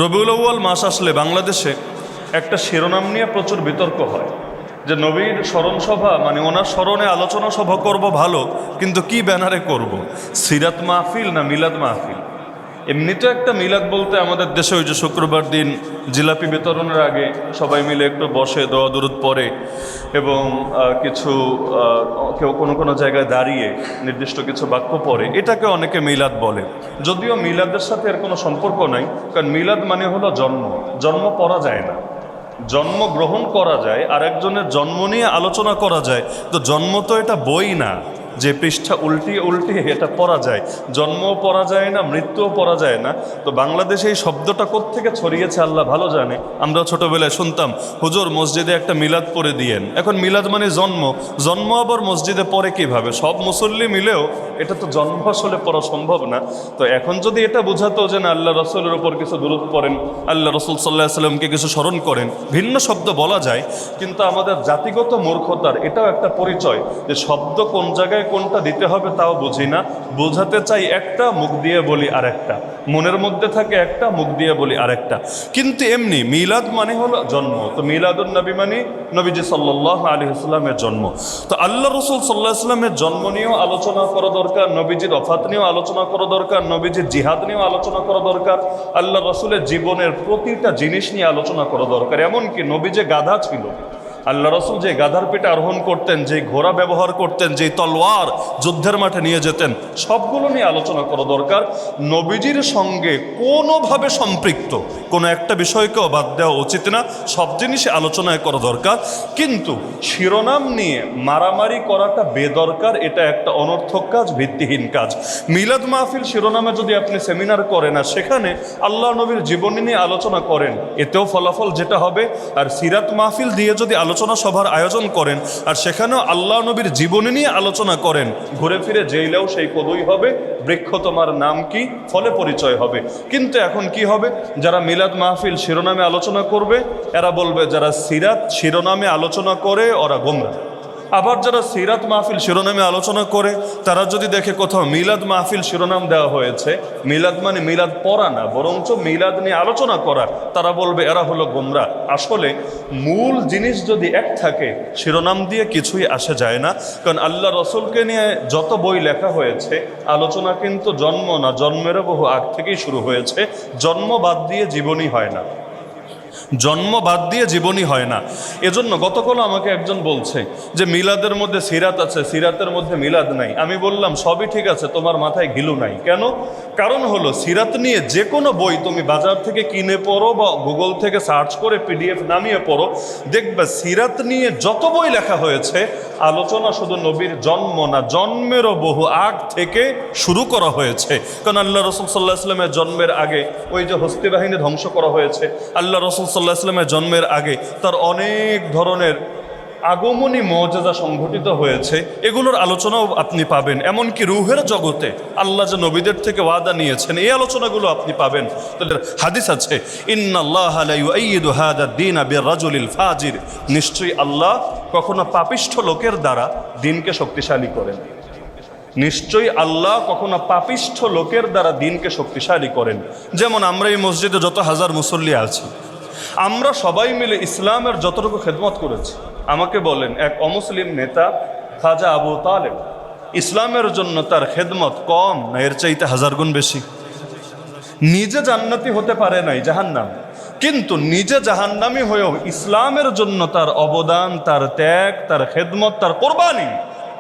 রবিউল আউয়াল মাস আসলে বাংলাদেশে একটা শিরোনাম নিয়ে প্রচুর বিতর্ক হয় যে নবীর স্মরণ সভা, মানে ওনার স্মরণে আলোচনা সভা করব ভালো, কিন্তু কি ব্যানারে করব, সিরাত মাহফিল না মিলাদ মাহফিল? এমনিতে একটা মিলাদ বলতে আমাদের দেশে ওই যে শুক্রবার দিন জিলাপি বিতরণের আগে সবাই মিলে একটু বসে দোয়া দুরুদ পড়ে এবং কিছু কেউ কোনো কোনো জায়গায় দাঁড়িয়ে নির্দিষ্ট কিছু বাক্য পড়ে, এটাকে অনেকে মিলাদ বলে। যদিও মিলাদের সাথে এর কোনো সম্পর্ক নাই, কারণ মিলাদ মানে হলো জন্ম পড়া যায় না, জন্ম গ্রহণ করা যায়, আর একজনের জন্ম নিয়ে আলোচনা করা যায়। তো জন্ম তো এটা বই না যে পৃষ্ঠা উল্টিয়ে উল্টিয়ে এটা পড়া যায়, জন্মও পড়া যায় না, মৃত্যুও পড়া যায় না। তো বাংলাদেশে এই শব্দটা কোত্থেকে ছড়িয়েছে আল্লাহ ভালো জানে। আমরা ছোটবেলায় শুনতাম হুজুর মসজিদে একটা মিলাদ পড়ে দিয়েন। এখন মিলাদ মানে জন্ম আবার মসজিদে পড়ে কিভাবে? সব মুসল্লি মিলেও এটা তো জন্ম আসলে পড়া সম্ভব না। তো এখন যদি এটা বোঝাতো যে না, আল্লাহ রসুলের উপর কিছু দুরূদ পড়েন, আল্লাহ রসুল সাল্লাহ সাল্লামকে কিছু স্মরণ করেন, ভিন্ন শব্দ বলা যায়। কিন্তু আমাদের জাতিগত মূর্খতার এটাও একটা পরিচয় যে শব্দ কোন জায়গায় কোনটা দিতে হবে তাও বুঝি না, বোঝাতে চাই একটা, মুখ দিয়ে বলি আরেকটা, মনের মধ্যে থাকে একটা, মুখ দিয়ে বলি আরেকটা। কিন্তু এমনি মিলাদ মানে হলো জন্ম। তো মিলাদুন নবী মানে নবীজি সাল্লাল্লাহু আলাইহি ওয়াসাল্লামের জন্ম। তো আল্লাহ রসুল সাল্লাল্লাহু আলাইহি ওয়াসাল্লামের জন্ম নিয়েও আলোচনা করা দরকার, নবীজির ওফাত নিয়েও আলোচনা করা দরকার, নবীজির জিহাদ নিয়েও আলোচনা করা দরকার, আল্লাহ রসুলের জীবনের প্রতিটা জিনিস নিয়ে আলোচনা করা দরকার। এমনকি নবী যে গাধা ছিল, আল্লাহ রসুল যে গাধার পেটে আরোহণ করতেন, যে ঘোড়া ব্যবহার করতেন, যে তলোয়ার যুদ্ধের মাঠে নিয়ে যেতেন, সবগুলো নিয়ে আলোচনা করা দরকার। নবীজির সঙ্গে কোনোভাবে সম্পৃক্ত কোনো একটা বিষয়কেও বাদ দেওয়া উচিত না, সব জিনিসে আলোচনায় করা দরকার। কিন্তু শিরোনাম নিয়ে মারামারি করাটা বেদরকার, এটা একটা অনর্থক কাজ, ভিত্তিহীন কাজ। মিলাদ মাহফিল শিরোনামে যদি আপনি সেমিনার করেন আর সেখানে আল্লাহ নবীর জীবনী নিয়ে আলোচনা করেন, এতেও ফলাফল যেটা হবে। আর সিরাত মাহফিল দিয়ে যদি আলোচনা সভার আয়োজন করেন আর সেখানেও আল্লাহ নবীর জীবনী নিয়ে আলোচনা করেন, ঘুরে ফিরে জেইলেও সেই পদই হবে, বৃক্ষ তোমার নাম কি, ফলে পরিচয় হবে। কিন্তু এখন কি হবে, যারা মিলাদ মাহফিল শিরোনামে আলোচনা করবে এরা বলবে যারা সিরাত শিরোনামে আলোচনা করে ওরা গোমরা। আবার যারা সিরাত মাহফিল শিরোনামে আলোচনা করে তারা যদি দেখে কোথাও মিলাদ মাহফিল শিরোনাম দেওয়া হয়েছে, মিলাদ মানে মিলাদ পড়া না, বরঞ্চ মিলাদ নিয়ে আলোচনা করা, তারা বলবে এরা হলো গোমরা। আসলে মূল জিনিস যদি এক থাকে, শিরোনাম দিয়ে কিছুই আসে যায় না। কারণ আল্লাহ রসুলকে নিয়ে যত বই লেখা হয়েছে, আলোচনা কিন্তু জন্ম না, জন্মেরও বহু আগ থেকেই শুরু হয়েছে। জন্ম বাদ দিয়ে জীবনী হয় না, জন্ম বাদ দিয়ে জীবনী হয় না। এজন্য গতকাল আমাকে একজন বলছে যে মিলাদের মধ্যে সিরাত আছে, সিরাতের মধ্যে মিলাদ নাই। আমি বললাম সবই ঠিক আছে, তোমার মাথায় ঘিলু নাই। কেন? কারণ হলো সিরাত নিয়ে যে কোনো বই তুমি বাজার থেকে কিনে পড়ো বা গুগল থেকে সার্চ করে পিডিএফ নামিয়ে পড়ো, দেখবে সিরাত নিয়ে যত বই লেখা হয়েছে আলোচনা শুধু নবীর জন্ম না, জন্মেরও বহু আগ থেকে শুরু করা হয়েছে। কারণ আল্লাহ রসুল সাল্লাহ আসলামের জন্মের আগে ওই যে হস্তি বাহিনী ধ্বংস করা হয়েছে, আল্লাহ রসুল সাল্লাহ আসলামের জন্মের আগে তার অনেক ধরনের আগমনী মুআজিজা সংঘটিত হয়েছে, এগুলোর আলোচনাও আপনি পাবেন। এমনকি রূহের জগতে আল্লাহ যে নবীদের থেকে ওয়াদা নিয়েছেন, এই আলোচনাগুলো আপনি পাবেন। হাদিস আছে, ইন্নাল্লাহা লা ইউআইয়িদু হাযা দ্বীনা বির-রাজুলিল ফাজির, নিশ্চয়ই আল্লাহ কখনো পাপিষ্ঠ লোকের দ্বারা দিনকে শক্তিশালী করেন। নিশ্চয়ই আল্লাহ কখনো পাপিষ্ঠ লোকের দ্বারা দিনকে শক্তিশালী করেন। যেমন আমরা এই মসজিদে যত হাজার মুসল্লি আছি, আমরা সবাই মিলে ইসলামের যতটুকু খেদমত করেছি, আমাকে বলেন এক অমুসলিম নেতা খাজা আবু তালেব, ইসলামের জন্য তার খেদমত কম না এর চাইতে হাজার গুণ বেশি? নিজে জান্নাতি হতে পারে নাই, জাহান্নাম, কিন্তু নিজে জাহান্নামী হয়েও ইসলামের জন্য তার অবদান, তার ত্যাগ, তার খেদমত, তার কোরবানি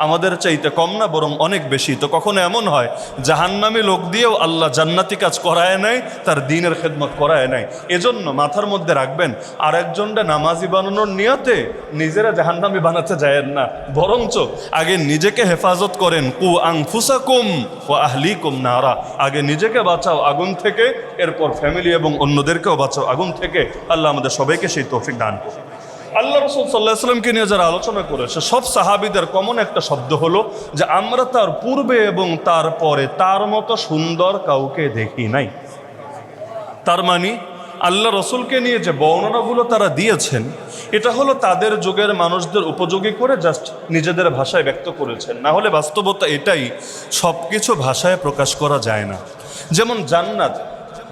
আমাদের চাইতে কম না, বরং অনেক বেশি। তো কখনো এমন হয় জাহান্নামী লোক দিয়েও আল্লাহ জান্নাতি কাজ করায় নাই, তার দ্বীনের খেদমত করায় নাই। এজন্য মাথার মধ্যে রাখবেন, আর একজনটা নামাজি বানানোর নিয়তে নিজেরা জাহান্নামী বানাতে যায়েন না, বরঞ্চ আগে নিজেকে হেফাজত করেন। কু আনফুসাকুম ওয়া আহলিকুম নারা, আগে নিজেকে বাঁচাও আগুন থেকে, এরপর ফ্যামিলি এবং অন্যদেরকেও বাঁচাও আগুন থেকে। আল্লাহ আমাদের সবাইকে সেই তৌফিক দান করুন। আল্লাহ রসুল সাল্লাহ সাল্লামকে নিয়ে যারা আলোচনা করেছে সব সাহাবীদের কমন একটা শব্দ হলো যে আমরা তার পূর্বে এবং তার পরে তার মতো সুন্দর কাউকে দেখি নাই। তার মানে আল্লাহ রসুলকে নিয়ে যে বর্ণনাগুলো তারা দিয়েছেন, এটা হলো তাদের যুগের মানুষদের উপযোগী করে জাস্ট নিজেদের ভাষায় ব্যক্ত করেছেন। না হলে বাস্তবতা এটাই, সব কিছু ভাষায় প্রকাশ করা যায় না। যেমন জান্নাত,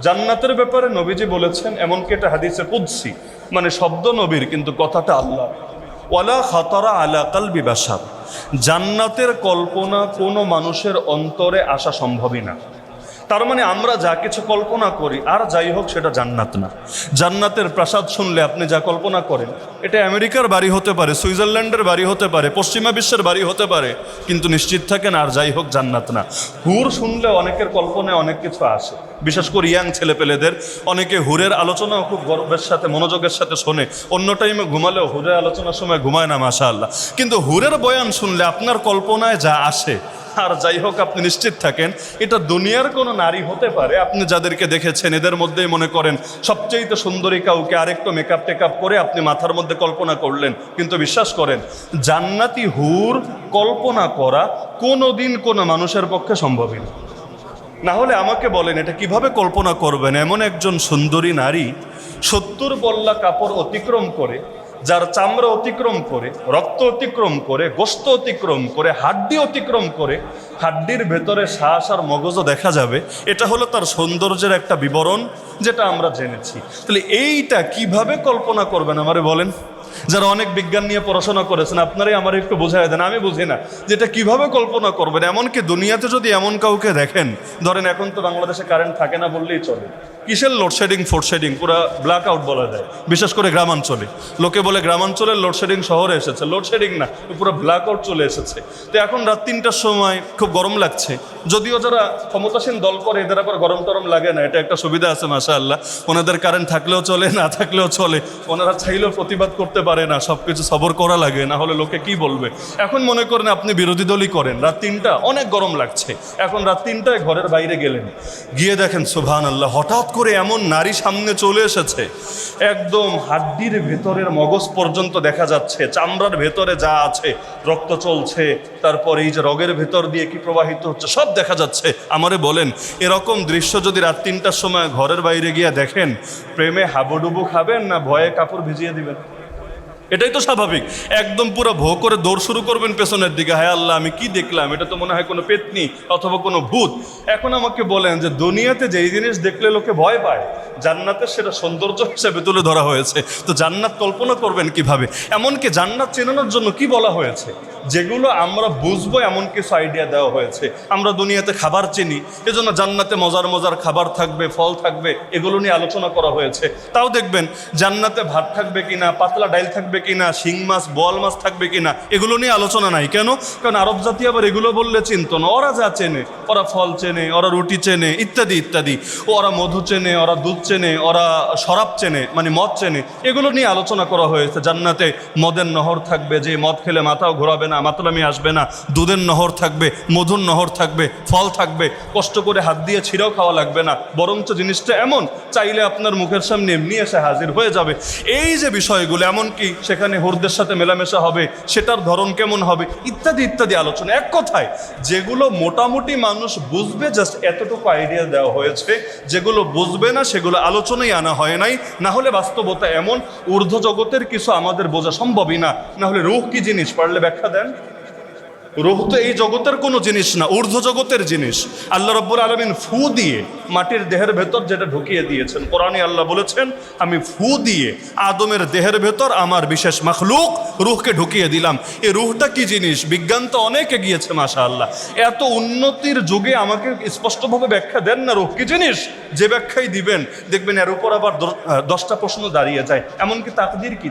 জান্নাতের ব্যাপারে নবীজি বলেছেন, এমনকি এটা হাদিসে কুদসি, মানে শব্দ নবীর কিন্তু কথাটা আল্লাহ, ওয়ালা খাতারা আলা কালবি বাশার, জান্নাতের কল্পনা কোনো মানুষের অন্তরে আসা সম্ভবই না। তার মানে আমরা যা কিছু কল্পনা করি আর যাই হোক সেটা জান্নাত না। জান্নাতের প্রাসাদ শুনলে আপনি যা কল্পনা করেন, এটা আমেরিকার বাড়ি হতে পারে, সুইজারল্যান্ডের বাড়ি হতে পারে, পশ্চিমা বিশ্বের বাড়ি হতে পারে, কিন্তু নিশ্চিত থাকেন আর যাই হোক জান্নাত না। হুর শুনলে অনেকের কল্পনায় অনেক কিছু আসে, বিশেষ করে ইয়াং ছেলেপেলেদের। অনেকে হুরের আলোচনাও খুব গর্বের সাথে মনোযোগের সাথে শোনে, অন্য টাইমে ঘুমালেও হুরের আলোচনার সময় ঘুমায় না, মাশাআল্লাহ। কিন্তু হুরের বয়ান শুনলে আপনার কল্পনায় যা আসে আর যাই হোক আপনি নিশ্চিত থাকেন এটা দুনিয়ার কোনো নারী হতে পারে। আপনি যাদেরকে দেখেছেন এদের মধ্যেই মনে করেন সবচেয়ে সুন্দরী কাউকে আরেকটু মেকআপ টেকআপ করে আপনি মাথার মধ্যে কল্পনা করলেন, কিন্তু বিশ্বাস করেন জান্নাতি হুর কল্পনা করা কোনোদিন কোনো মানুষের পক্ষে সম্ভবই না। না হলে আমাকে বলেন এটা কিভাবে কল্পনা করবেন? এমন একজন সুন্দরী নারী 70 পল্লা কাপড় অতিক্রম করে, যার চামড়া অতিক্রম করে, রক্ত অতিক্রম করে, গোশত অতিক্রম করে, হাড্ডি অতিক্রম করে, হাড্ডির ভেতরে শ্বাস আর মগজও দেখা যাবে, এটা হলো তার সৌন্দর্যের একটা বিবরণ যেটা আমরা জেনেছি। তাহলে এইটা কিভাবে কল্পনা করবেন আমারে বলেন? যারা অনেক বিজ্ঞান নিয়ে পড়াশোনা করেছেন আপনারাই আমার একটু বোঝায় দেন, আমি বুঝি না যেটা কিভাবে কল্পনা করবেন। এমনকি দুনিয়াতে যদি এমন কাউকে দেখেন, ধরেন এখন তো বাংলাদেশে কারেন্ট থাকে না বললেই চলে, কিসের লোডশেডিং ফোর্ডশেডিং, পুরো ব্ল্যাক আউট বলা যায়, বিশেষ করে গ্রামাঞ্চলে। লোকে বলে গ্রামাঞ্চলের লোডশেডিং শহরে এসেছে, লোডশেডিং না, পুরো ব্ল্যাক আউট চলে এসেছে। তো এখন রাত 3টার সময় খুব গরম লাগছে, যদিও যারা ক্ষমতাসীন দল করে এদের আবার গরম টরম লাগে না, এটা একটা সুবিধা আছে মাশাআল্লাহ। ওনাদের কারেন্ট থাকলেও চলে, না থাকলেও চলে, ওনারা চাইলেও প্রতিবাদ করতে পারে না, সব কিছু সবর করা লাগে, না হলে লোকে কি বলবে। এখন মনে করেন আপনি বিরোধী দলই করেন, রাত 3টা অনেক গরম লাগছে, এখন রাত 3টায় ঘরের বাইরে গেলেন, গিয়ে দেখেন সুবহানাল্লাহ হঠাৎ করে এমন নারী সামনে চলে এসেছে, একদম হাড্ডির ভেতরের মগজ পর্যন্ত দেখা যাচ্ছে, চামড়ার ভেতরে যা আছে রক্ত চলছে, তারপর এই যে রগের ভেতর দিয়ে কি প্রবাহিত হচ্ছে সব দেখা যাচ্ছে। আমারে বলেন এরকম দৃশ্য যদি রাত 3টার সময় ঘরের বাইরে গিয়ে দেখেন, প্রেমে হাবুডুবু খাবেন না ভয়ে কাপড় ভিজিয়ে দিবেন? এটাই তো স্বাভাবিক। একদম পুরো ভো করে দৌড় শুরু করবেন পেছনের দিকে, হায় আল্লাহ আমি কি দেখলাম, এটা তো মনে হয় কোনো পেতনি অথবা কোনো ভূত। এখন আমাকে বলেন যে দুনিয়াতে যেই জিনিস দেখলে লোকে ভয় পায়, জান্নাতের সেটা সৌন্দর্য হিসেবে তুলে ধরা হয়েছে। তো জান্নাত কল্পনা করবেন কিভাবে? এমনকি জান্নাত চেনানোর জন্য কি বলা হয়েছে, যেগুলো আমরা বুঝবো এমন কিছু আইডিয়া দেওয়া হয়েছে। আমরা দুনিয়াতে খাবার চিনি, এজন্য জান্নাতে মজার মজার খাবার থাকবে, ফল থাকবে, এগুলো নিয়ে আলোচনা করা হয়েছে। তাও দেখবেন জান্নাতে ভাত থাকবে কিনা, পাতলা ডাইল থাকবে কিনা, শিং মাছ বোয়াল মাছ থাকবে কিনা, এগুলো নিয়ে আলোচনা নাই। কেন? কারণ আরব জাতি আবার এগুলো বললে চিনতো না। ওরা যা চেনে, ওরা ফল চেনে, ওরা রুটি চেনে, ইত্যাদি ইত্যাদি, ওরা মধু চেনে, ওরা দুধ চেনে, ওরা শরাব চেনে, মানে মদ চেনে, এগুলো নিয়ে আলোচনা করা হয়েছে। জান্নাতে মদের নহর থাকবে, যে মদ খেলে মাথাও ঘোরাবে না, মাতলামি আসবে না, দুধের নহর থাকবে, মধুর নহর থাকবে, ফল থাকবে, কষ্ট করে হাত দিয়ে ছিঁড়েও খাওয়া লাগবে না, বরঞ্চ জিনিসটা এমন চাইলে আপনার মুখের সামনে এমনি এসে হাজির হয়ে যাবে। এই যে বিষয়গুলো, এমনকি সেখানে হুরদের সাথে মেলামেশা হবে, সেটার ধরন কেমন হবে, ইত্যাদি ইত্যাদি আলোচনা। এক কথায় যেগুলো মোটামুটি মানুষ বুঝবে, জাস্ট এতটুকু আইডিয়া দেওয়া হয়েছে। যেগুলো বুঝবে না সেগুলো আলোচনায় আনা হয় নাই। না হলে বাস্তবতা এমন, ঊর্ধ্ব জগতের কিছু আমাদের বোঝা সম্ভবই না। না হলে রূহ কি জিনিস পারলে ব্যাখ্যা দেন। রূহ তো এই জগতের কোনো জিনিস না, ঊর্ধ্ব জগতের জিনিস। আল্লাহ রাব্বুল আলামিন ফু দিয়ে মাটির দেহের ভেতর যেটা ঢুকিয়ে দিয়েছেন, কোরআনে আল্লাহ বলেছেন আমি ফু দিয়ে আদমের দেহের ভেতর আমার বিশেষ মাখলুক রূহকে ঢুকিয়ে দিলাম। এই রূহটা কি জিনিস? বিজ্ঞান তো অনেক এগিয়েছে মাশাআল্লাহ। এত উন্নতির যুগে আমাকে স্পষ্টভাবে ব্যাখ্যা দেন না রূহ কি জিনিস। যে ব্যাখ্যাই দিবেন দেখবেন এর উপর আবার 10টা প্রশ্ন দাঁড়িয়ে যায়। এমনকি তাকদির কি,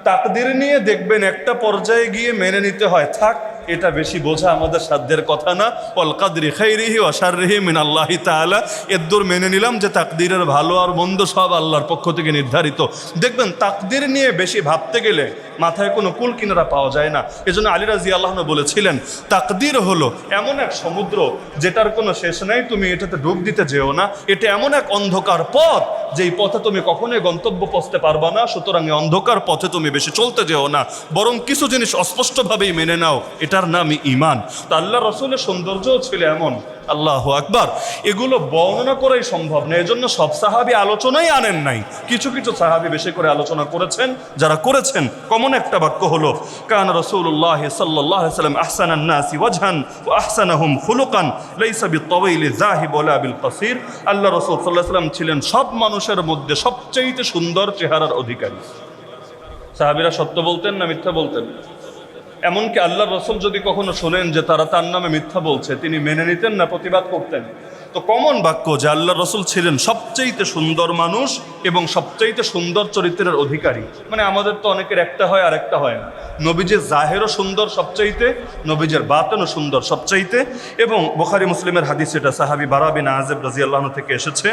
তাকদির নিয়ে দেখবেন একটা পর্যায়ে গিয়ে মেনে নিতে হয়, থাক এটা বেশি বোঝা আমাদের সাধ্যের কথা না, ওয়াল কাদরি খাইরিহি ওয়া শাররিহি মিনাল্লাহি তাআলা। এদ্দুর মেনে নিলাম যে তাকদিরের ভালো আর মন্দ সব আল্লাহর পক্ষ থেকে নির্ধারিত। দেখবেন তাকদির নিয়ে বেশি ভাবতে গেলে মাথায় কোনো কুল কিনারা পাওয়া যায় না। এজন্য আলী রাদিয়াল্লাহু আনহু বলেছিলেন তাকদির হলো এমন এক সমুদ্র যেটার কোনো শেষ নাই, তুমি এটাতে ডুব দিতে যেও না। এটা এমন এক অন্ধকার পথ যেই পথে তুমি কখনোই গন্তব্য পৌঁছতে পারবা না। সুতরাং এই অন্ধকার পথে তুমি বেশি চলতে যেও না, বরং কিছু জিনিস অস্পষ্টভাবেই মেনে নাও, এটার নামই ঈমান। তা আল্লাহ রাসূলের সৌন্দর্যও ছিল এমন আল্লাহু আকবার। এগুলো বর্ণনা করাই সম্ভব না, এজন্য সব সাহাবী আলোচনাই আনেন নাই। কিছু কিছু সাহাবী বেশি করে আলোচনা করেছেন। যারা করেছেন কমন একটা বাক্য হলো, কান রাসূলুল্লাহ সাল্লাল্লাহু আলাইহি ওয়াসাল্লাম আহসানান নাসি ওয়াজহান ওয়া আহসানাহুম খুলুকান লাইসা বিত-তাওয়িল যাহিব ওয়ালা বিল-কাসীর। আল্লাহ রাসূল সাল্লাল্লাহু আলাইহি ওয়াসাল্লাম ছিলেন সব মানুষের মধ্যে সবচেয়ে সুন্দর চেহারার অধিকারী। সাহাবীরা সত্য বলতেন না মিথ্যা বলতেন? এমনকি আল্লাহর রাসূল যদি কখনো শোনেন যে তারা তার নামে মিথ্যা বলছে, তিনি মেনে নিতেন না প্রতিবাদ করতেন? তো কমন বাক্য যে আল্লাহর রাসূল ছিলেন সবচাইতে সুন্দর মানুষ এবং সবচাইতে সুন্দর চরিত্রের অধিকারী। মানে আমাদের তো অনেকের একটা হয় আর একটা হয় না। নবীজির জাহেরও সুন্দর সবচাইতে, নবীজির বাতেনও সুন্দর সবচাইতে। এবং বুখারী মুসলিমের হাদিস, এটা সাহাবী বারা বিন আযিব রাদিয়াল্লাহু আনহু থেকে এসেছে।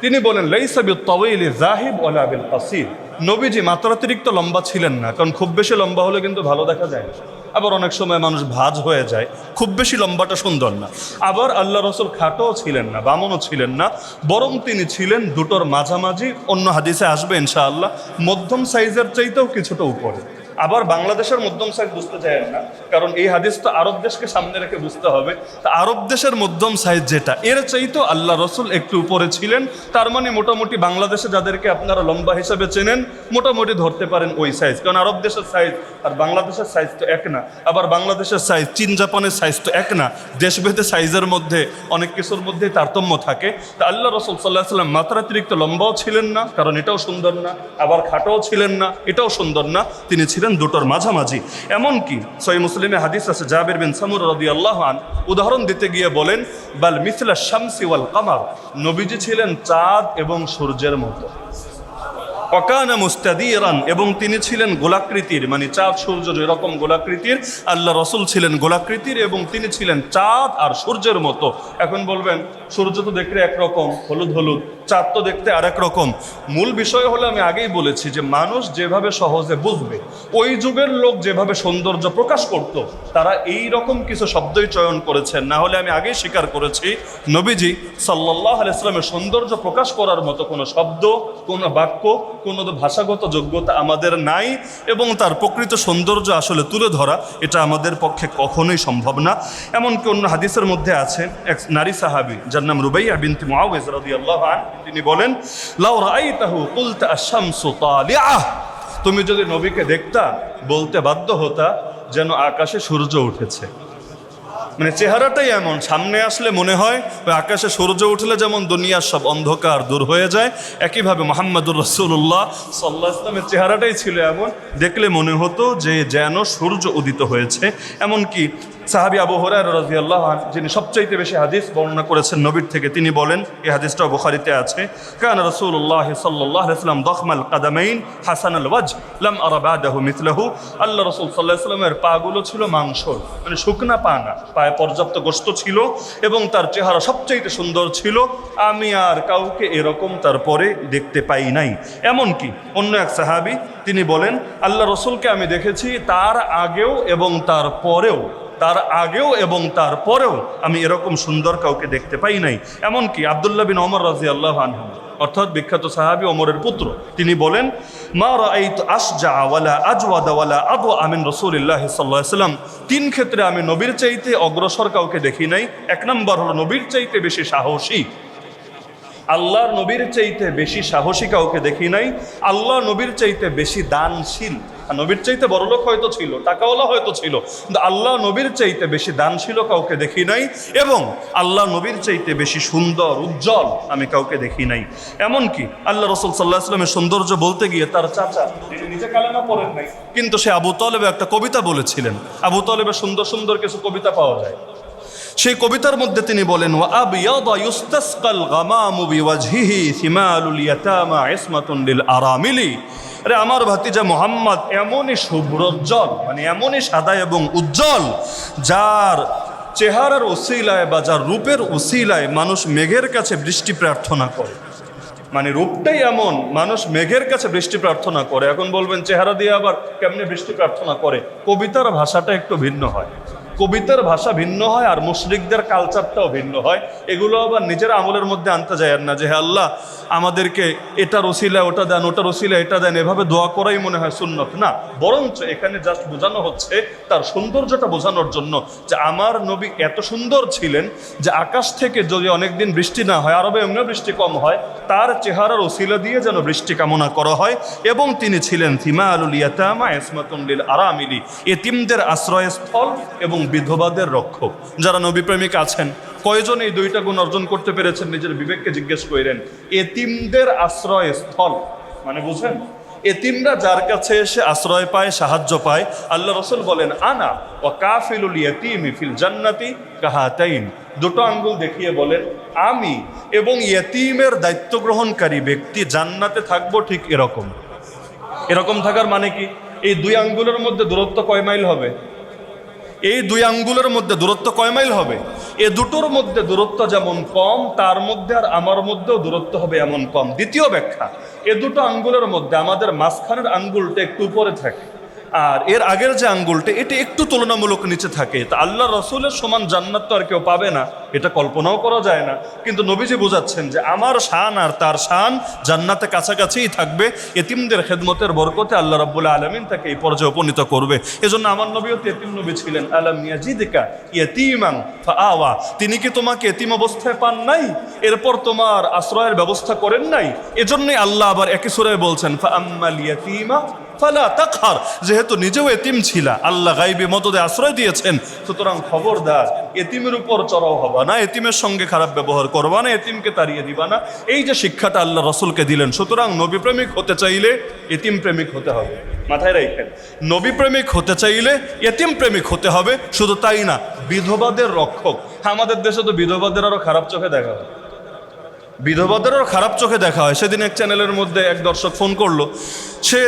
তিনি বলেন, লাইসা বিত-তাওয়িল যাহিব ওয়ালা বিল-কাসীর। নবীজি মাত্রাতিরিক্ত লম্বা ছিলেন না, কারণ খুব বেশি লম্বা হলে কিন্তু ভালো দেখা যায় না। আবার অনেক সময় মানুষ ভাঁজ হয়ে যায়, খুব বেশি লম্বাটা সুন্দর না। আবার আল্লাহ রাসূল খাটোও ছিলেন না, বামনও ছিলেন না, বরং তিনি ছিলেন দুটোর মাঝামাঝি। অন্য হাদিসে আসবে ইনশাআল্লাহ, মধ্যম সাইজের চাইতেও কিছুটা উপরে। আবার বাংলাদেশের মধ্যম সাইজ বুঝতে চাইেন না, কারণ এই হাদিস তো আরব দেশকে সামনে রেখে বুঝতে হবে। তা আরব দেশের মধ্যম সাইজ যেটা, এর চাইতেও আল্লাহ রাসূল একটু উপরে ছিলেন। তার মানে মোটামুটি বাংলাদেশে যাদেরকে আপনারা লম্বা হিসাবে চেনেন, মোটামুটি ধরতে পারেন ওই সাইজ। কারণ আরব দেশের সাইজ আর বাংলাদেশের সাইজ তো এক না, আবার বাংলাদেশের সাইজ চীন জাপানের সাইজ তো এক না। দেশভেদে সাইজের মধ্যে অনেক কিছুর মধ্যেই তারতম্য থাকে। তা আল্লাহ রাসূল সাল্লাল্লাহু আলাইহি ওয়াসাল্লাম মাত্রাতিরিক্ত লম্বাও ছিলেন না, কারণ এটাও সুন্দর না, আবার খাটোও ছিলেন না, এটাও সুন্দর না। তিনি ছিলেন দুটোর মাঝামাঝি। এমনকি সহিহ মুসলিমে হাদিস আছে, জাবির বিন সামুরা রাদিয়াল্লাহু আনহু উদাহরণ দিতে গিয়ে বলেন, বাল মিসলা শামসি ওয়াল কামার। নবীজি ছিলেন চাঁদ এবং সূর্যের মতো। ওয়াকানা মুস্তাদিরান, এবং তিনি ছিলেন গোলাকৃতির, মানে চাঁদ সূর্য যেরকম গোলাকৃতির, আল্লাহ রাসূল ছিলেন গোলাকৃতির এবং তিনি ছিলেন চাঁদ আর সূর্যের মতো। এখন বলবেন, সূর্য তো দেখতে একরকম হলুদ হলুদ, চাঁদ তো দেখতে আরেক রকম। মূল বিষয় হলো, আমি আগেই বলেছি যে মানুষ যেভাবে সহজে বুঝবে, ওই যুগের লোক যেভাবে সৌন্দর্য প্রকাশ করত, তারা এই রকম কিছু শব্দই চয়ন করেছেন। না হলে আমি আগেই স্বীকার করেছি, নবীজি সাল্লাল্লাহু আলাইহি ওয়াসাল্লামের সৌন্দর্য প্রকাশ করার মতো কোনো শব্দ, কোনো বাক্য, কোনো ভাষাগত যোগ্যতা আমাদের নাই, এবং তার প্রকৃত সৌন্দর্য আসলে তুলে ধরা এটা আমাদের পক্ষে কখনোই সম্ভব না। এমনকি অন্য হাদিসের মধ্যে আছে, এক নারী সাহাবী যার নাম রুবাইয়া বিনতে মুআওয়িজ রাদিয়াল্লাহু আনহা, তিনি বলেন, লাউ রাআইতাহু কুলতা আশ-শামসু তালিআহ। তুমি যদি নবীকে দেখতা, বলতে বাধ্য হতা যেন আকাশে সূর্য উঠেছে। মানে চেহারাটাই এমন, সামনে আসলে মনে হয় ওই আকাশে সূর্য উঠলে যেমন দুনিয়ার সব অন্ধকার দূর হয়ে যায়, একইভাবে মুহাম্মদুর রাসূলুল্লাহ সাল্লাল্লাহু আলাইহি ওয়াসাল্লামের চেহারাটাই ছিল এমন, দেখলে মনে হতো যে যেন সূর্য উদিত হয়েছে। এমনকি সাহাবী আবু হুরায়রা রাদিয়াল্লাহু আনহু, যিনি সবচাইতে বেশি হাদিস বর্ণনা করেছেন নবীর থেকে, তিনি বলেন, এই হাদিসটাও বুখারীতে আছে, কানা রাসূলুল্লাহ সাল্লাল্লাহু আলাইহি ওয়াসাল্লাম দখমাল কাদামাইন হাসানাল ওয়াজহ লাম আরা বাদাহু মিথলাহু। আল্লাহ রাসূল সাল্লাল্লাহু আলাইহি ওয়াসাল্লামের পাগুলো ছিল মাংসল, মানে শুকনা পা না, পায়ে পর্যাপ্ত গোশত ছিল এবং তার চেহারা সবচাইতে সুন্দর ছিল। আমি আর কাউকে এরকম তারপরে দেখতে পাই নাই। এমনকি অন্য এক সাহাবী, তিনি বলেন, আল্লাহ রাসূলকে আমি দেখেছি তার আগেও এবং তার পরেও, তার আগেও এবং তারপরেও আমি এরকম সুন্দর কাউকে দেখতে পাই নাই। এমনকি আব্দুল্লাহ বিন ওমর রাদিয়াল্লাহু আনহু, অর্থাৎ বিখ্যাত সাহাবী ওমরের পুত্র, তিনি বলেন, মা রাআইতু আশজা ওয়ালা আজওয়াদা ওয়ালা আদওয়া মিন রাসূলিল্লাহি সাল্লাল্লাহু আলাইহি ওয়াসাল্লাম। তিন ক্ষেত্রে আমি নবীর চাইতে অগ্রসর কাউকে দেখি নাই। এক নম্বর হলো নবীর চাইতে বেশি সাহসী, আল্লাহর নবীর চাইতে বেশি সাহসী কাউকে দেখি নাই। আল্লাহ নবীর চাইতে বেশি দানশীল, নবীর চাইতে বড়লোক হয়তো ছিল, টাকাওয়ালা হয়তো ছিল, কিন্তু আল্লাহ নবীর চাইতে বেশি দানশীল কাউকে দেখি নাই। এবং আল্লাহ নবীর চাইতে বেশি সুন্দর উজ্জ্বল আমি কাউকে দেখি নাই। এমনকি আল্লাহ রাসূল সাল্লাল্লাহু আলাইহি ওয়াসাল্লামের সৌন্দর্য বলতে গিয়ে তার চাচা, যিনি নিজে কালেমা পড়েন নাই, কিন্তু সে আবু তালেব একটা কবিতা বলেছিলেন। আবু তালেবের সুন্দর সুন্দর কিছু কবিতা পাওয়া যায়। সেই কবিতার মধ্যে তিনি বলেন, ওয়া আবিয়াদা ইউস্তাসকাল গামামু বিওয়াজহিহি সিমালুল ইয়াতামা ইসমাতুন লিল আরামিলি। আরে আমার ভাতিজা মুহাম্মদ এমনই শুভ্রোজ্জ্বল, মানে এমনই সাদা এবং উজ্জ্বল, যার চেহারার উসিলায় বা যার রূপের উসিলায় মানুষ মেঘের কাছে বৃষ্টি প্রার্থনা করে। মানে রূপটাই এমন, মানুষ মেঘের কাছে বৃষ্টি প্রার্থনা করে। এখন বলবেন চেহারা দিয়ে আবার কেমনে বৃষ্টি প্রার্থনা করে? কবিতার ভাষাটা একটু ভিন্ন হয়। কবিতার ভাষা ভিন্ন হয় আর মুশরিকদের কালচারটাও ভিন্ন হয়। এগুলো আবার নিজের আমলের মধ্যে আনতে যায় না যে হে আল্লাহ আমাদেরকে এটার ওসিলা ওটা দেন, ওটার ওসিলা এটা দেন, এভাবে দোয়া করাই মনে হয় সুন্নত না। বরঞ্চ এখানে জাস্ট বোঝানো হচ্ছে তার সৌন্দর্যটা বোঝানোর জন্য যে আমার নবী এত সুন্দর ছিলেন যে আকাশ থেকে যদি অনেকদিন বৃষ্টি না হয়, আরবে এমনি বৃষ্টি কম হয়, তার চেহারার ওসিলা দিয়ে যেন বৃষ্টি কামনা করা হয়। এবং তিনি ছিলেন থিমালুল ইয়াতামা ইসমাতুন লিল আরামিলি, এতিমদের আশ্রয়স্থল এবং বিধবাদের রক্ষক। যারা নবী প্রেমিক আছেন কয়জন এই দুইটা গুণ অর্জন করতে পেরেছেন নিজের বিবেককে জিজ্ঞেস করেন। এতিমদের আশ্রয়স্থল মানে বুঝেন, এতিমরা যার কাছে এসে আশ্রয় পায়, সাহায্য পায়, আল্লাহ রসুল বলেন আনা ওয়া কাফিলুল ইয়াতীমি ফিল জান্নাতি কাহাতাইন, দুটো আঙ্গুল দেখিয়ে বলেন আমি এবং ইয়েতিমের দায়িত্ব গ্রহণকারী ব্যক্তি জান্নাতে থাকবো ঠিক এরকম। এরকম থাকার মানে কি? এই দুই আঙ্গুলের মধ্যে দূরত্ব কয় মাইল হবে? এই দুই আঙ্গুলের মধ্যে দূরত্ব কয় মাইল হবে? এ দুটোর মধ্যে দূরত্ব যেমন কম, তার মধ্যে আর আমার মধ্যেও দূরত্ব হবে এমন কম। দ্বিতীয় ব্যাখ্যা, এ দুটো আঙ্গুলের মধ্যে আমাদের মাঝখানের আঙ্গুলটা একটু উপরে থাকে, আর এর আগের যে আঙ্গুলটা এটা একটু তুলনামূলক নিচে থাকে। তা আল্লাহ রসুলের সমান জান্নাত তো আর কেউ পাবে না, এটা কল্পনাও করা যায় না। কিন্তু নবীজি বোঝাচ্ছেন যে আমার শান আর তার শান জান্নাতে কাছাকাছিই থাকবে। এতিমদের খেদমতের বরকতে আল্লাহ রাব্বুল আলামিন তাকে এই পর্যায়ে উপনীত করবে। এজন্য আমার নবীও তো এতিম নবী ছিলেন। আলাম ইয়াজিদকা ইয়াতীমান ফাআওয়া, তিনি কি তোমাকে এতিম অবস্থায় পান নাই, এরপর তোমার আশ্রয়ের ব্যবস্থা করেন নাই? এজন্যই আল্লাহ আবার একই সূরায় বলছেন ফাআম্মাল ইয়াতীমা ফালা তাকহার, যেহেতু নিজেও এতিম ছিলা, আল্লাহ গাইবি মদদে আশ্রয় দিয়েছেন, সুতরাং খবরদার এতিমের উপর চড়াও হবা না, এতিমের সঙ্গে খারাপ ব্যবহার করবা না, এতিমকে তাড়িয়ে দিবা না। এই যে শিক্ষাটা আল্লাহ রসুলকে দিলেন। সুতরাং নবী প্রেমিক হতে চাইলে এতিম প্রেমিক হতে হবে, মাথায় রাখেন। নবী প্রেমিক হতে চাইলে এতিম প্রেমিক হতে হবে। শুধু তাই না, বিধবাদের রক্ষক। আমাদের দেশে তো বিধবাদের আরো খারাপ চোখে দেখা হয়, বিধবাদেরও খারাপ চোখে দেখা হয়। সেদিন এক চ্যানেলের মধ্যে এক দর্শক ফোন করলো, সে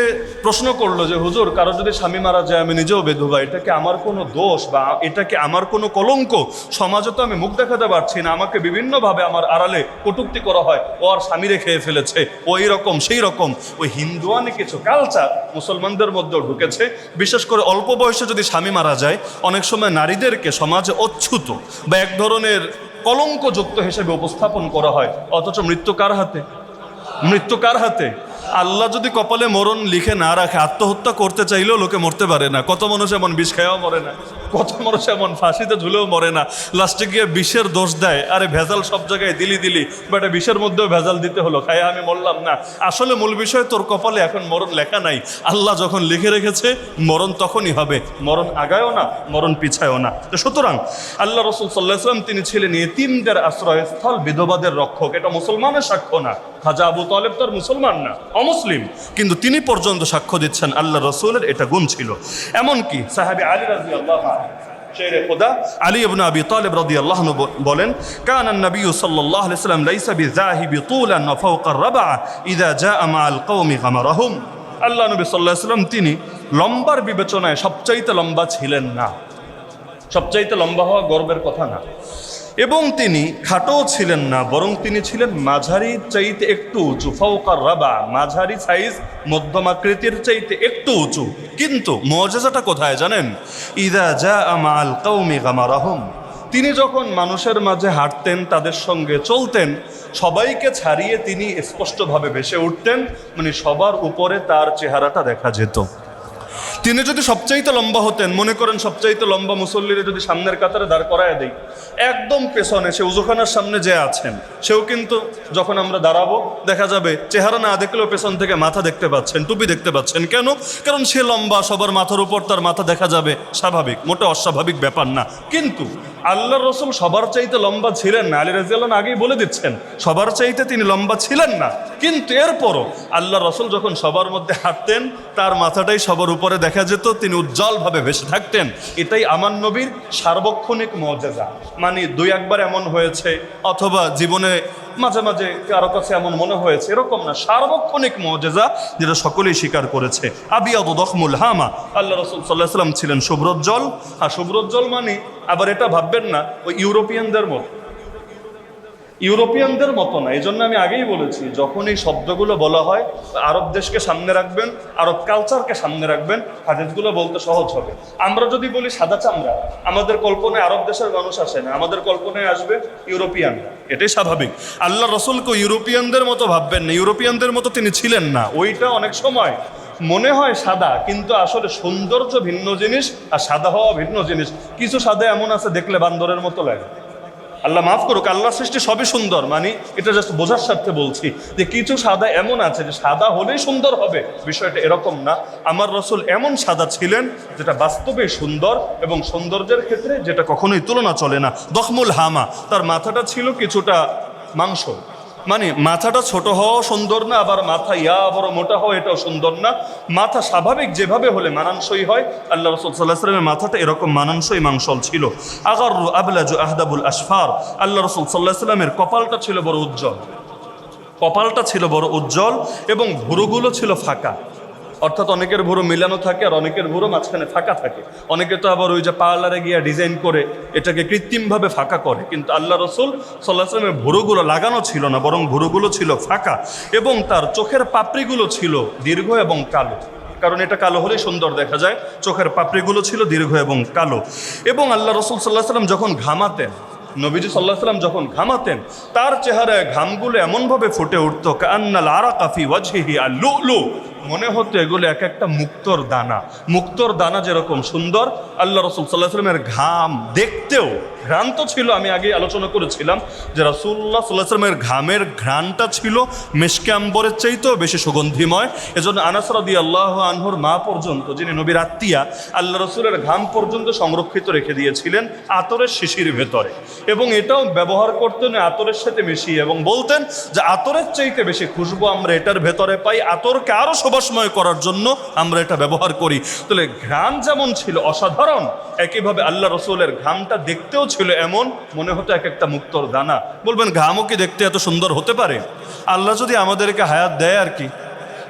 প্রশ্ন করলো যে হুজুর, কারো যদি স্বামী মারা যায়, আমি নিজেও বিধবা, এটা কি আমার কোনো দোষ বা এটা কি আমার কোনো কলঙ্ক? সমাজে তো আমি মুখ দেখাতে পারছি না, আমাকে বিভিন্নভাবে আমার আড়ালে কটূক্তি করা হয়, ও আর স্বামীরে খেয়ে ফেলেছে, ও এইরকম সেই রকম। ওই হিন্দুয়ানি কিছু কালচার মুসলমানদের মধ্যেও ঢুকেছে। বিশেষ করে অল্প বয়সে যদি স্বামী মারা যায়, অনেক সময় নারীদেরকে সমাজে অচ্যুত বা এক ধরনের কলঙ্কযুক্ত হিসেবে উপস্থাপন করা হয়। অথচ মৃত্যু কার হাতে? মৃত্যু কার হাতে? আল্লাহ যদি কপালে মরণ লিখে না রাখে, আত্মহত্যা করতে চাইলেও লোকে মরতে পারে না। কত মানুষ এমন বিষ খাওয়াও মরে না, কত মানুষ এমন ফাঁসিতে ঝুলেও মরে না। লাস্টে গিয়ে বিষের দোষ দেয়, আরে ভেজাল সব জায়গায় দিলি বাট বিষের মধ্যেও ভেজাল দিতে হলো, খায় আমি মরলাম না। আসলে মূল বিষয় তোর কপালে এখন মরণ লেখা নাই। আল্লাহ যখন লিখে রেখেছে মরণ তখনই হবে, মরণ আগায়ও না, মরণ পিছায়ও না। তো সুতরাং আল্লাহ রসুল সাল্লাল্লাহু আলাইহি ওয়াসাল্লাম তিনি ছিলেন এতিমদের আশ্রয়স্থল, বিধবাদের রক্ষক। এটা মুসলমানের সাক্ষ্য না। খাজা আবু তালেব তার মুসলমান না, অমুসলিম, কিন্তু তিনি পর্যন্ত সাক্ষ্য দিচ্ছেন আল্লাহ রসুলের এটা গুণ ছিল। এমনকি সাহাবী আলী রাদিয়াল্লাহু আনহু, শেরে খোদা আলী ইবনে আবি তালেব রাদিয়াল্লাহু আনহু বলেন, কানা নবী সাল্লাল্লাহু আলাইহি ওয়াসাল্লাম লাইসা বিযাহিবি তুলান ওয়া ফাওকা আর-রাবআ ইযা জাআ মা'আল কওমি গামারাহুম। আল্লাহ নবী সাল্লাল্লাহু আলাইহি ওয়াসাল্লাম তিনি লম্বার বিবেচনায় সবচাইতে লম্বা ছিলেন না। সবচাইতে লম্বা হওয়া গর্বের কথা না। এবং তিনি খাটো ছিলেন না, বরং তিনি ছিলেন মাঝারি চাইতে একটু উঁচু। ফাওকার রাবা, মাঝারি সাইজ, মধ্যম আকৃতির চাইতে একটু উঁচু। কিন্তু মুআজিজাটা কোথায় জানেন? ইযা জাআ মা'আল কওমি গামারাহুম, তিনি যখন মানুষের মাঝে হাঁটতেন, তাদের সঙ্গে চলতেন, সবাইকে ছাড়িয়ে তিনি স্পষ্টভাবে ভেসে উঠতেন, মানে সবার উপরে তার চেহারাটা দেখা যেত। তিনি যদি সবচাইতে লম্বা হতেন, মনে করেন সবচাইতে লম্বা মুসল্লিরে যদি সামনের কাতারে দাঁড় করায় দেই, একদম পেছনে সে উজুখানার সামনে যে আছেন, সেও কিন্তু যখন আমরা দাঁড়াবো দেখা যাবে চেহারা না দেখলেও পেছন থেকে মাথা দেখতে পাচ্ছেন, টুপি দেখতে পাচ্ছেন। কেন? কারণ সে লম্বা, সবার মাথার উপর তার মাথা দেখা যাবে, স্বাভাবিক, মোটে অস্বাভাবিক ব্যাপার না। কিন্তু আল্লাহর রসুল সবার চাইতে লম্বা ছিলেন না। আলী রাদিয়াল্লাহু আনহু আগেই বলে দিচ্ছেন সবার চাইতে তিনি লম্বা ছিলেন না। কিন্তু এরপরও আল্লাহ রসুল যখন সবার মধ্যে হাঁটতেন, তার মাথাটাই সবার উপরে দেখা যেত, তিনি উজ্জ্বলভাবে ভেসে থাকতেন। এটাই আমার নবীর সার্বক্ষণিক মুআজিজা। মানে দুই একবার এমন হয়েছে অথবা জীবনে মাঝে মাঝে কারো কাছে এমন মনে হয়েছে, এরকম না, সার্বক্ষণিক মুআজিজা, যেটা সকলেই স্বীকার করেছে। আবিয়াদু দখমুল হামা, আল্লাহ রাসূল সাল্লাল্লাহু আলাইহি ওয়াসাল্লাম ছিলেন শুভ্রোজ্জ্বল। আর শুভ্রোজ্জ্বল মানে আবার এটা ভাববেন না ওই ইউরোপিয়ানদের মতো। ইউরোপিয়ানদের মতো না। এই জন্য আমি আগেই বলেছি, যখন এই শব্দগুলো বলা হয় আরব দেশকে সামনে রাখবেন, আরব কালচারকে সামনে রাখবেন, হাদিসগুলো বলতে সহজ হবে। আমরা যদি বলি সাদা চামড়া, আমাদের কল্পনায় আরব দেশের মানুষ আসে না, আমাদের কল্পনায় আসবে ইউরোপিয়ান। এটাই স্বাভাবিক। আল্লাহ রসুলকে ইউরোপিয়ানদের মতো ভাববেন না, ইউরোপিয়ানদের মতো তিনি ছিলেন না। ওইটা অনেক সময় মনে হয় সাদা, কিন্তু আসলে সৌন্দর্য ভিন্ন জিনিস আর সাদা হওয়া ভিন্ন জিনিস। কিছু সাদা এমন আছে দেখলে বান্দরের মতো লাগে। আল্লাহ মাফ করুক, আল্লাহর সৃষ্টি সবই সুন্দর, মানে এটা জাস্ট বোঝার স্বার্থে বলছি যে কিছু সাদা এমন আছে যে সাদা হলেই সুন্দর হবে, বিষয়টা এরকম না। আমার রসুল এমন সাদা ছিলেন যেটা বাস্তবে সুন্দর, এবং সৌন্দর্যের ক্ষেত্রে যেটা কখনোই তুলনা চলে না। দখমুল হামা, তার মাথাটা ছিল কিছুটা মাংস, মানে মাথাটা ছোট হওয়াও সুন্দর না, আবার মাথা বড় মোটা হওয়া এটাও সুন্দর না। মাথা স্বাভাবিক যেভাবে হলে মানানসই হয়, আল্লাহ রসুল সাল্লাহ সাল্লামের মাথাটা এরকম মানানসই মাংসল ছিল। আগারু আবলাজু আহদাবুল আসফার, আল্লাহ রসুল সাল্লাহ সাল্লামের কপালটা ছিল বড় উজ্জ্বল, কপালটা ছিল বড় উজ্জ্বল, এবং ভুরুগুলো ছিল ফাঁকা। অর্থাৎ অনেকের ভুরু মিলানো থাকে আর অনেকের ভুরু মাঝখানে ফাঁকা থাকে। অনেকে তো আবার ওই যে পার্লারে গিয়ে ডিজাইন করে এটাকে কৃত্রিমভাবে ফাঁকা করে, কিন্তু আল্লাহ রসুল সাল্লাহ সাল্লামের ভুরুগুলো লাগানো ছিল না, বরং ভুরুগুলো ছিল ফাঁকা, এবং তার চোখের পাপড়িগুলো ছিল দীর্ঘ এবং কালো। কারণ এটা কালো হলেই সুন্দর দেখা যায়। চোখের পাপড়িগুলো ছিল দীর্ঘ এবং কালো। এবং আল্লাহ রসুল সাল্লাহ সাল্লাম যখন ঘামাতেন, নবীজি সাল্লাহ সাল্লাম যখন ঘামাতেন, তার চেহারায় ঘামগুলো এমনভাবে ফুটে উঠতো কান্নাল আরাকা ফি ওয়াজহিহি আল-লু'লু, মনে হতো এগুলো এক একটা মুক্তোর দানা। মুক্তোর দানা যেরকম সুন্দর, আল্লাহ রসুল সাল্লাহ সাল্লামের ঘাম দেখতেও ঘ্রাণ তো ছিল। আমি আগে আলোচনা করেছিলাম যে রাসূলুল্লাহ সাল্লাল্লাহু আলাইহি ওয়াসাল্লামের ঘামের ঘ্রাণটা ছিল মেশকে আম্বরের চাইতেও বেশি সুগন্ধিময়। এজন্য আনাস রাদিয়াল্লাহু আনহুর মা পর্যন্ত, যিনি নবীর আত্মীয়া, আল্লাহ রসুলের ঘাম পর্যন্ত সংরক্ষিত রেখে দিয়েছিলেন আতরের শিশির ভেতরে, এবং এটাও ব্যবহার করতেন আতরের সাথে মিশিয়ে, এবং বলতেন যে আতরের চাইতে বেশি খুশবু আমরা এটার ভেতরে পাই, আতরকে আরও সুবাসময় করার জন্য আমরা এটা ব্যবহার করি। তাহলে ঘ্রাণ যেমন ছিল অসাধারণ, একইভাবে আল্লাহ রসুলের ঘামটা দেখতেও ছিল এমন, মনে হতো এক একটা মুক্তোর দানা। বলবেন ঘামও কি দেখতে এত সুন্দর হতে পারে? আল্লাহ যদি আমাদেরকে হায়াত দেয় আর কি।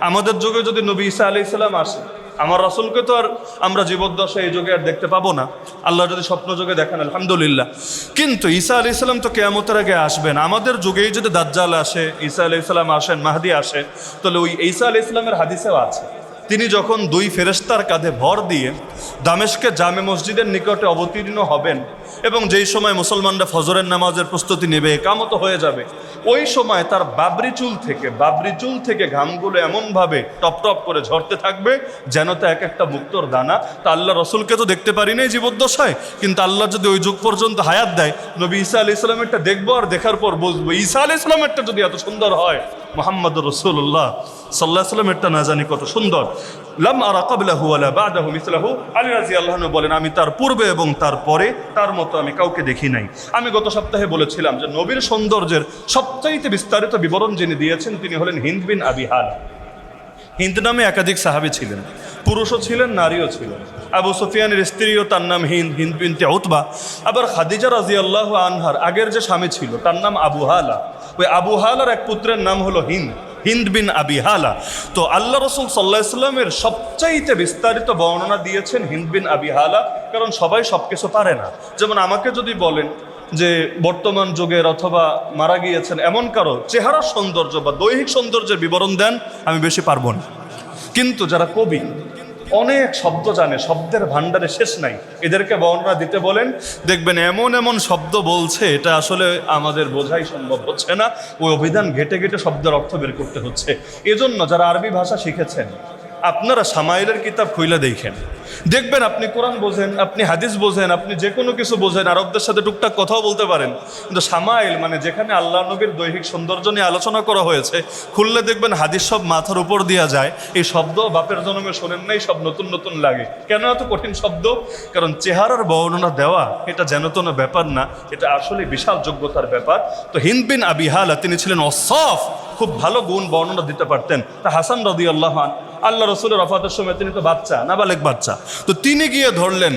আমাদের যুগে যদি নবী ঈসা আলাইহিস সালাম আসে, আমার রাসূলকে তো আর আমরা জীবদ্দশায় এই যুগে আর দেখতে পাবো না। আল্লাহ যদি স্বপ্ন যুগে দেখেন আলহামদুলিল্লাহ, কিন্তু ঈসা আলাইহিস সালাম তো কিয়ামতের আগে আসবেন। আমাদের যুগেই যদি দাজ্জাল আসে, ঈসা আলাইহিস সালাম আসেন, মাহদি আসে, তাহলে ওই ঈসা আলাইহিস সালামের হাদিসেও আছে তিনি যখন দুই ফেরেশতার কাঁধে ভর দিয়ে দামেস্কে জামে মসজিদের নিকটে অবতীর্ণ হবেন, এবং যেই সময় মুসলমানরা ফজরের নামাজের প্রস্তুতি নেবে, একামত হয়ে যাবে, ওই সময় তার বাবরি চুল থেকে ঘামগুলো এমনভাবে টপ টপ করে ঝরতে থাকবে যেন তা এক একটা মুক্তোর দানা। তা আল্লাহ রসুলকে তো দেখতে পারি নাই জীবদ্দশায়, কিন্তু আল্লাহ যদি ওই যুগ পর্যন্ত হায়াত দেয়, নবী ঈসা আলাইহিস সালামেরটা দেখবো, আর দেখার পর বুঝবো ঈসা আলাইহিস সালামেরটা যদি এত সুন্দর হয়, মুহাম্মদুর রাসূলুল্লাহ সাল্লাল্লাহু আলাইহি ওয়াসাল্লামেরটা না জানি কত সুন্দর। লাম আরা ক্বাবলাহু ওয়ালা বা'দাহু মিসলাহু, আলী রাদিয়াল্লাহু আনহু বলেন, আমি তার পূর্বে এবং তার পরে তার মতো আমি কাউকে দেখি নাই। আমি গত সপ্তাহে বলেছিলাম যে নবীর সৌন্দর্যের সবচাইতে বিস্তারিত বিবরণ যিনি দিয়েছেন তিনি হলেন হিন্দ বিন আবি হালা। হিন্দ নামে একাধিক সাহাবী ছিলেন, পুরুষও ছিলেন, নারীও ছিলেন। আবু সুফিয়ানের স্ত্রীও তার নাম হিন্দ বিনতে উতবা। আবার খাদিজা রাদিয়াল্লাহু আনহার আগের যে স্বামী ছিল তার নাম আবু হালা। ওই আবু হালার এক পুত্রের নাম হলো হিন্দ বিন আবি হালা। তো আল্লাহ রসুল সাল্লাল্লাহু আলাইহি ওয়াসাল্লামের সবচাইতে বিস্তারিত বর্ণনা দিয়েছেন হিন্দ বিন আবি হালা, কারণ সবাই সব কিছু পারে না। যেমন আমাকে যদি বলেন যে বর্তমান যুগের অথবা মারা গিয়েছেন এমন কারো চেহারার সৌন্দর্য বা দৈহিক সৌন্দর্যের বিবরণ দেন, আমি বেশি পারবো না। কিন্তু যারা কবি, অনেক শব্দ জানে, শব্দের ভাণ্ডারে শেষ নাই, এদেরকে বর্ণনা দিতে বলেন, দেখবেন এমন এমন শব্দ বলছে এটা আসলে আমাদের বোঝাই সম্ভব হচ্ছে না। ওই অভিধান ঘেটে ঘেটে শব্দের অর্থ বের করতে হচ্ছে। এজন্য যারা আরবি ভাষা শিখেছেন, আপনারা সামাইলের কিতাব খুইলা দেখেন, দেখবেন আপনি কোরআন বোঝেন, আপনি হাদিস বোঝেন, আপনি যে কোনো কিছু বোঝেন, আরবদের সাথে টুকটাক কথাও বলতে পারেন, কিন্তু সামাইল মানে যেখানে আল্লাহ নবীর দৈহিক সৌন্দর্য নিয়ে আলোচনা করা হয়েছে, খুললে দেখবেন হাদিস সব মাথার উপর দেওয়া যায়। এই শব্দ বাপের জন্মে শোনেন নাই, সব নতুন নতুন লাগে। কেন এত কঠিন শব্দ? কারণ চেহারার বর্ণনা দেওয়া এটা যেন তেন ব্যাপার না, এটা আসলে বিশাল যোগ্যতার ব্যাপার। তো হিন্দ বিন আবি হালা তিনি ছিলেন অসফ, খুব ভালো গুণ বর্ণনা দিতে পারতেন। তা হাসান রাদিয়াল্লাহু আনহু, আল্লাহ রসুলের ওফাতের সময় তিনি তো বাচ্চা, নাবালেগ বাচ্চা, তো তিনি গিয়ে ধরলেন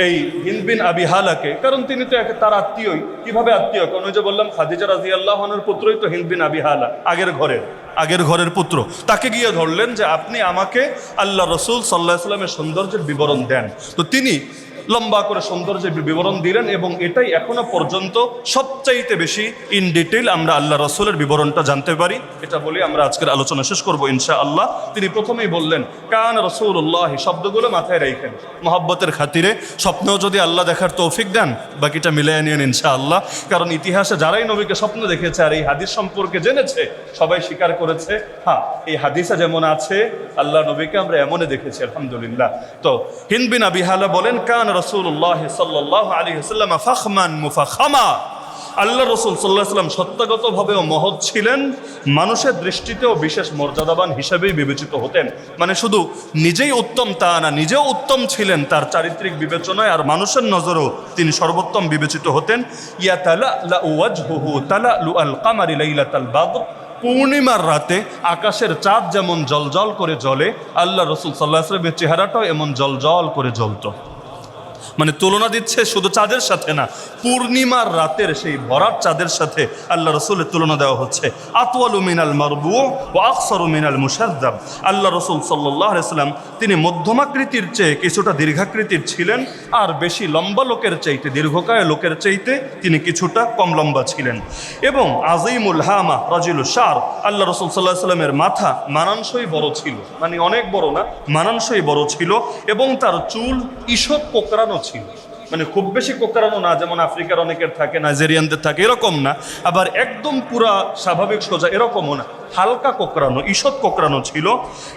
এই হিন্দ বিন আবি হালাকে, কারণ তিনি তো তার আত্মীয়ই। কিভাবে আত্মীয়? কারণ ওই যে বললাম খাদিজা রাদিয়াল্লাহু আনহার পুত্রই তো হিন্দ বিন আবি হালা, আগের ঘরের পুত্র। তাকে গিয়ে ধরলেন যে আপনি আমাকে আল্লাহ রসুল সাল্লাল্লাহু আলাইহি ওয়াসাল্লামের সৌন্দর্যের বিবরণ দেন। তো তিনি লম্বা করে সৌন্দর্যের বিবরণ দিলেন এবং এটাই এখনো পর্যন্ত সবচাইতে বেশি ইন ডিটেইল আমরা আল্লাহ রসুলের বিবরণটা জানতে পারি। এটা বলে আমরা আজকের আলোচনা শেষ করবো ইনশাআল্লাহ। তিনি প্রথমেই বললেন কান রাসূলুল্লাহ, শব্দগুলো মাথায় রাখেন মহব্বতের খাতিরে। স্বপ্নেও যদি আল্লাহ দেখার তৌফিক দেন বাকিটা মিলিয়ে নিন ইনশাআল্লাহ। কারণ ইতিহাসে যারাই নবীকে স্বপ্ন দেখেছে আর এই হাদিস সম্পর্কে জেনেছে সবাই স্বীকার করেছে, হ্যাঁ এই হাদিসে যেমন আছে আল্লাহ নবীকে আমরা এমনই দেখেছি আলহামদুলিল্লাহ। তো হিন্দ বিন আবি হালা বলেন কান রাসূলুল্লাহ সাল্লাল্লাহু আলাইহি ওয়াসাল্লাম ফাখমান মুফাখামা, আল্লাহ রসুল সাল্লাল্লাহু আলাইহি ওয়াসাল্লাম সত্যগতভাবেও মহৎ ছিলেন, মানুষের দৃষ্টিতেও বিশেষ মর্যাদাবান হিসেবেই বিবেচিত হতেন। মানে শুধু নিজেই উত্তম তা না, নিজেও উত্তম ছিলেন তার চারিত্রিক বিবেচনায়, আর মানুষের নজরেও তিনি সর্বোত্তম বিবেচিত হতেন। ইয়াতালা'লাউ ওয়াজহুহু তালা'লুআল কামারি লাইলাতাল বাদর, পূর্ণিমার রাতে আকাশের চাঁদ যেমন জলজল করে জ্বলে আল্লাহ রসুল সাল্লাল্লাহু আলাইহি ওয়াসাল্লামের চেহারাটাও এমন জলজল করে জ্বলতো। মানে তুলনা দিচ্ছে শুধু চাঁদের সাথে না, পূর্ণিমার রাতের সেই ভরাট চাঁদের সাথে আল্লাহ রসুলের তুলনা দেওয়া হচ্ছে। আতওয়ালু মিনাল মারবু ওয়া আকসারু মিনাল মুশাদ্দাব, আল্লাহ রসুল সাল্লাল্লাহু আলাইহি ওয়াসাল্লাম তিনি মধ্যমাকৃতির চেয়ে কিছুটা দীর্ঘাকৃতির ছিলেন, আর বেশি লম্বা লোকের চাইতে, দীর্ঘকায় লোকের চাইতে তিনি কিছুটা কম লম্বা ছিলেন। এবং আজিমুল হামা রাজিলুশ শার, আল্লাহ রসুল সাল্লাল্লাহু আলাইহি ওয়াসাল্লামের মাথা মানানসই বড় ছিল, মানে অনেক বড় না, মানানসই বড় ছিল। এবং তার চুল ঈষৎ কোকড়ানো ছিল, মানে খুব বেশি কোকড়ানো না, যেমন আফ্রিকার অনেকের থাকে, নাইজেরিয়ানদের থাকে, এরকম না, আবার একদম পুরা স্বাভাবিক সোজা এরকমও না, হালকা কোকড়ানো, ঈষৎ কোকড়ানো ছিল।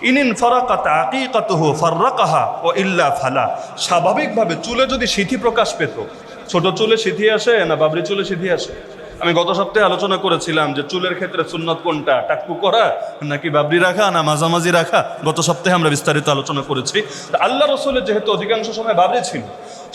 ইনিন ফারাকাত আকিকাতুহু ফাররাকাহা ও ইল্লা ফালা, স্বাভাবিকভাবে চুলে যদি সিথি প্রকাশ পেত, ছোট চুলে সিথি আসে না বাবরি চুলে সিথি আসে? আমি গত সপ্তাহে আলোচনা করেছিলাম যে চুলের ক্ষেত্রে সুন্নত কোনটা, টাক্কু করা নাকি বাবরি রাখা না মাঝামাঝি রাখা, গত সপ্তাহে আমরা বিস্তারিত আলোচনা করেছি। আল্লাহ রসুলের যেহেতু অধিকাংশ সময় বাবরি ছিল,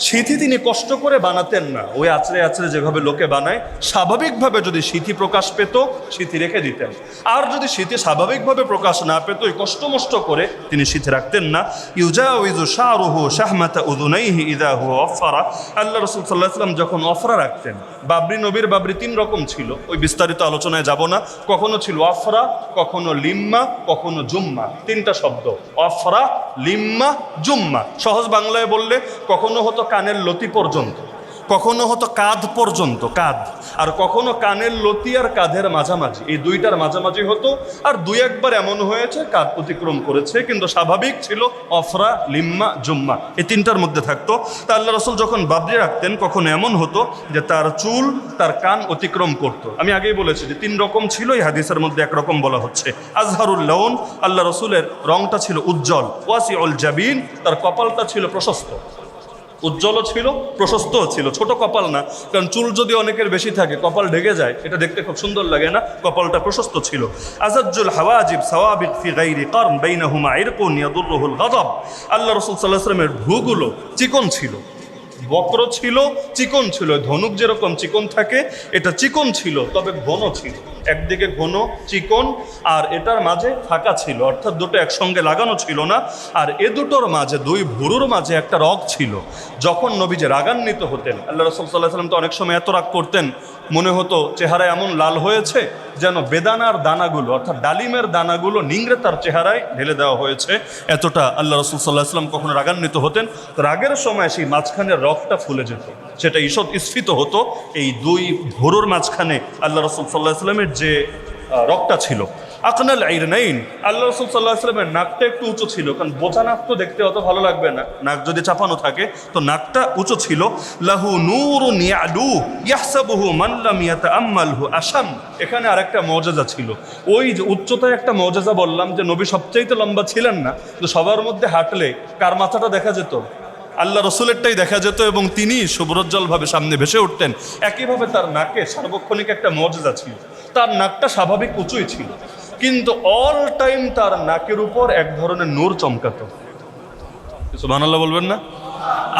সিথি তিনি কষ্ট করে বানাতেন না, ওই আছড়ে আছড়ে যেভাবে লোকে বানায়, স্বাভাবিকভাবে যদি সিথি প্রকাশ পেত সিথি রেখে দিতেন, আর যদি সিথি স্বাভাবিকভাবে প্রকাশ না পেত ওই কষ্ট মষ্ট করে তিনি সিথি রাখতেন না। ইউজাউযু শারুহু শাহমাতা উযুনাইহি ইযা হুয়া ওয়াফারা, আল্লাহ রাসূল সাল্লাল্লাহু আলাইহি ওয়াসাল্লাম যখন ওয়াফরা রাখতেন, বাবরি নবীর বাবরি তিন রকম ছিল, ওই বিস্তারিত আলোচনায় যাব না। কখনো ছিল ওয়াফরা, কখনো লিম্মা, কখনো জুম্মা, তিনটা শব্দ, ওয়াফরা লিম্মা জুম্মা। সহজ বাংলায় বললে কখনো হতো কানের লতি পর্যন্ত, কখনো হতো কাঁধ পর্যন্ত, কাঁধ, আর কখনো কানের লতি আর কাঁধের মাঝামাঝি, এই দুইটার মাঝামাঝি হতো। আর দুই একবার এমন হয়েছে কাঁধ অতিক্রম করেছে, কিন্তু স্বাভাবিক ছিল অফরা লিম্মা জুম্মা, এই তিনটার মধ্যে থাকতো। তা আল্লাহ রসুল যখন বাবরি রাখতেন কখনো এমন হতো যে তার চুল তার কান অতিক্রম করত। আমি আগেই বলেছি যে তিন রকম ছিল, এই হাদিসের মধ্যে একরকম বলা হচ্ছে। আজহারুল লাউন, আল্লাহ রসুলের রংটা ছিল উজ্জ্বল। ওয়াসিউল জাবিন, তার কপালটা ছিল প্রশস্ত, উজ্জ্বলও ছিল প্রশস্তও ছিল, ছোট কপাল না, কারণ চুল যদি অনেকের বেশি থাকে কপাল ঢেকে যায়, এটা দেখতে খুব সুন্দর লাগে না, কপালটা প্রশস্ত ছিল। আজাজ্জুল হাওয়াজিব সাওয়াবিক ফি গায়রি কারন বাইনাহুমা ইরকুন ইয়াদুররুহুল গাদাব, আল্লাহ রাসূল সাল্লাল্লাহু আলাইহি ওয়াসাল্লামের ভ্রুগুলো চিকন ছিল, বক্র ছিল, চিকন ছিল, ধনুক যেরকম চিকন থাকে এটা চিকন ছিল, তবে ঘন ছিল, একদিকে ঘন চিকন আর এটার মাঝে ফাঁকা ছিল, অর্থাৎ দুটো একসঙ্গে লাগানো ছিল না। আর এ দুটোর মাঝে, দুই ভুরুর মাঝে একটা রগ ছিল। যখন নবীজি রাগান্বিত হতেন, আল্লাহ রাসূল সাল্লাল্লাহু আলাইহি ওয়াসাল্লাম তো অনেক সময় এত রাগ করতেন মনে হতো চেহারা এমন লাল হয়েছে যেন বেদানার দানাগুলো, অর্থাৎ ডালিমের দানাগুলো নিংড়ে তার চেহারায় ঢেলে দেওয়া হয়েছে, এতটা আল্লাহ রাসূল সাল্লাল্লাহু আলাইহি ওয়াসাল্লাম কখনো রাগান্বিত হতেন। রাগের সময় সেই মাঝখানের রগটা ফুলে যেত, সেটা ঈষৎ স্ফীত হতো। এই দুই ভুরুর মাঝখানে আল্লাহ রাসূল সাল্লাল্লাহু আলাইহি ওয়াসাল্লামের যে রগটা ছিল। আকনাল আইরনাইন, আল্লাহ রাসূল সাল্লাল্লাহু আলাইহি ওয়াসাল্লামের নাকটা একটু উঁচু ছিল, কারণ বোঝা নাক তো দেখতে অত ভালো লাগবে না, নাক যদি চাপানো থাকে, তো নাকটা উঁচু ছিল। লাহু নূরুন ইয়ালু ইয়াহসাবুহু মান লাম ইয়াতাআম্মালহু আশাম, এখানে আরেকটা মুজিজা ছিল। ওই যে উচ্চতায় একটা মুজিজা বললাম যে নবী সবচাইতে লম্বা ছিলেন না, তো সবার মধ্যে হাঁটলে কার মাথাটা দেখা যেত? আল্লাহ রসুলেরটাই দেখা যেত, এবং তিনি সুব্রজ্জ্বলভাবে সামনে ভেসে উঠতেন। একইভাবে তার নাকে সার্বক্ষণিক একটা মুজিজা ছিল, তার নাকটা স্বাভাবিক উঁচুই ছিল, কিন্তু অল টাইম তার নাকের উপর এক ধরনের নূর চমকাতো। সুবহানাল্লাহ বলবেন না?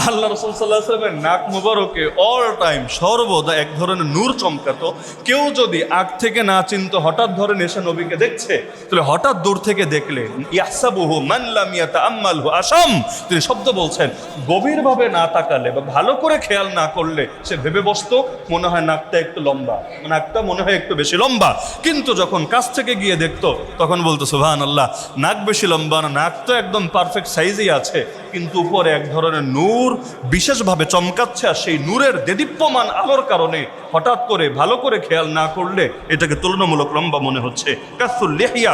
আল্লাহ রাসূল সাল্লাল্লাহু আলাইহি ওয়াসাল্লামের নাক মুবারকে অল টাইম সর্বদা এক ধরনের নূর চমকাতো। কেউ যদি আগ থেকে না চিনতো, হঠাৎ ধরে এসে নবীকে দেখছে, তাহলে হঠাৎ দূর থেকে দেখলে ইয়াহসাবুহু মান লাম ইয়াতাআম্মালহু আশাম, তিনি শব্দ বলছেন, গভীরভাবে না তাকালে বা ভালো করে খেয়াল না করলে সে ভেবে বসতো মনে হয় নাকটা একটু লম্বা, নাকটা মনে হয় একটু বেশি লম্বা, কিন্তু যখন কাছ থেকে গিয়ে দেখতো তখন বলতো সুবহানাল্লাহ, নাক বেশি লম্বা না, নাক তো একদম পারফেক্ট সাইজেই আছে, কিন্তু উপরে এক ধরনের নূর নূর বিশেষভাবে চমকাচ্ছে, আর সেই নূরের দেদীপ্যমান আলোর কারণে হঠাৎ করে ভালো করে খেয়াল না করলে এটাকে তুলনামূলক লম্বা মনে হচ্ছে। কাসুল লিহিয়া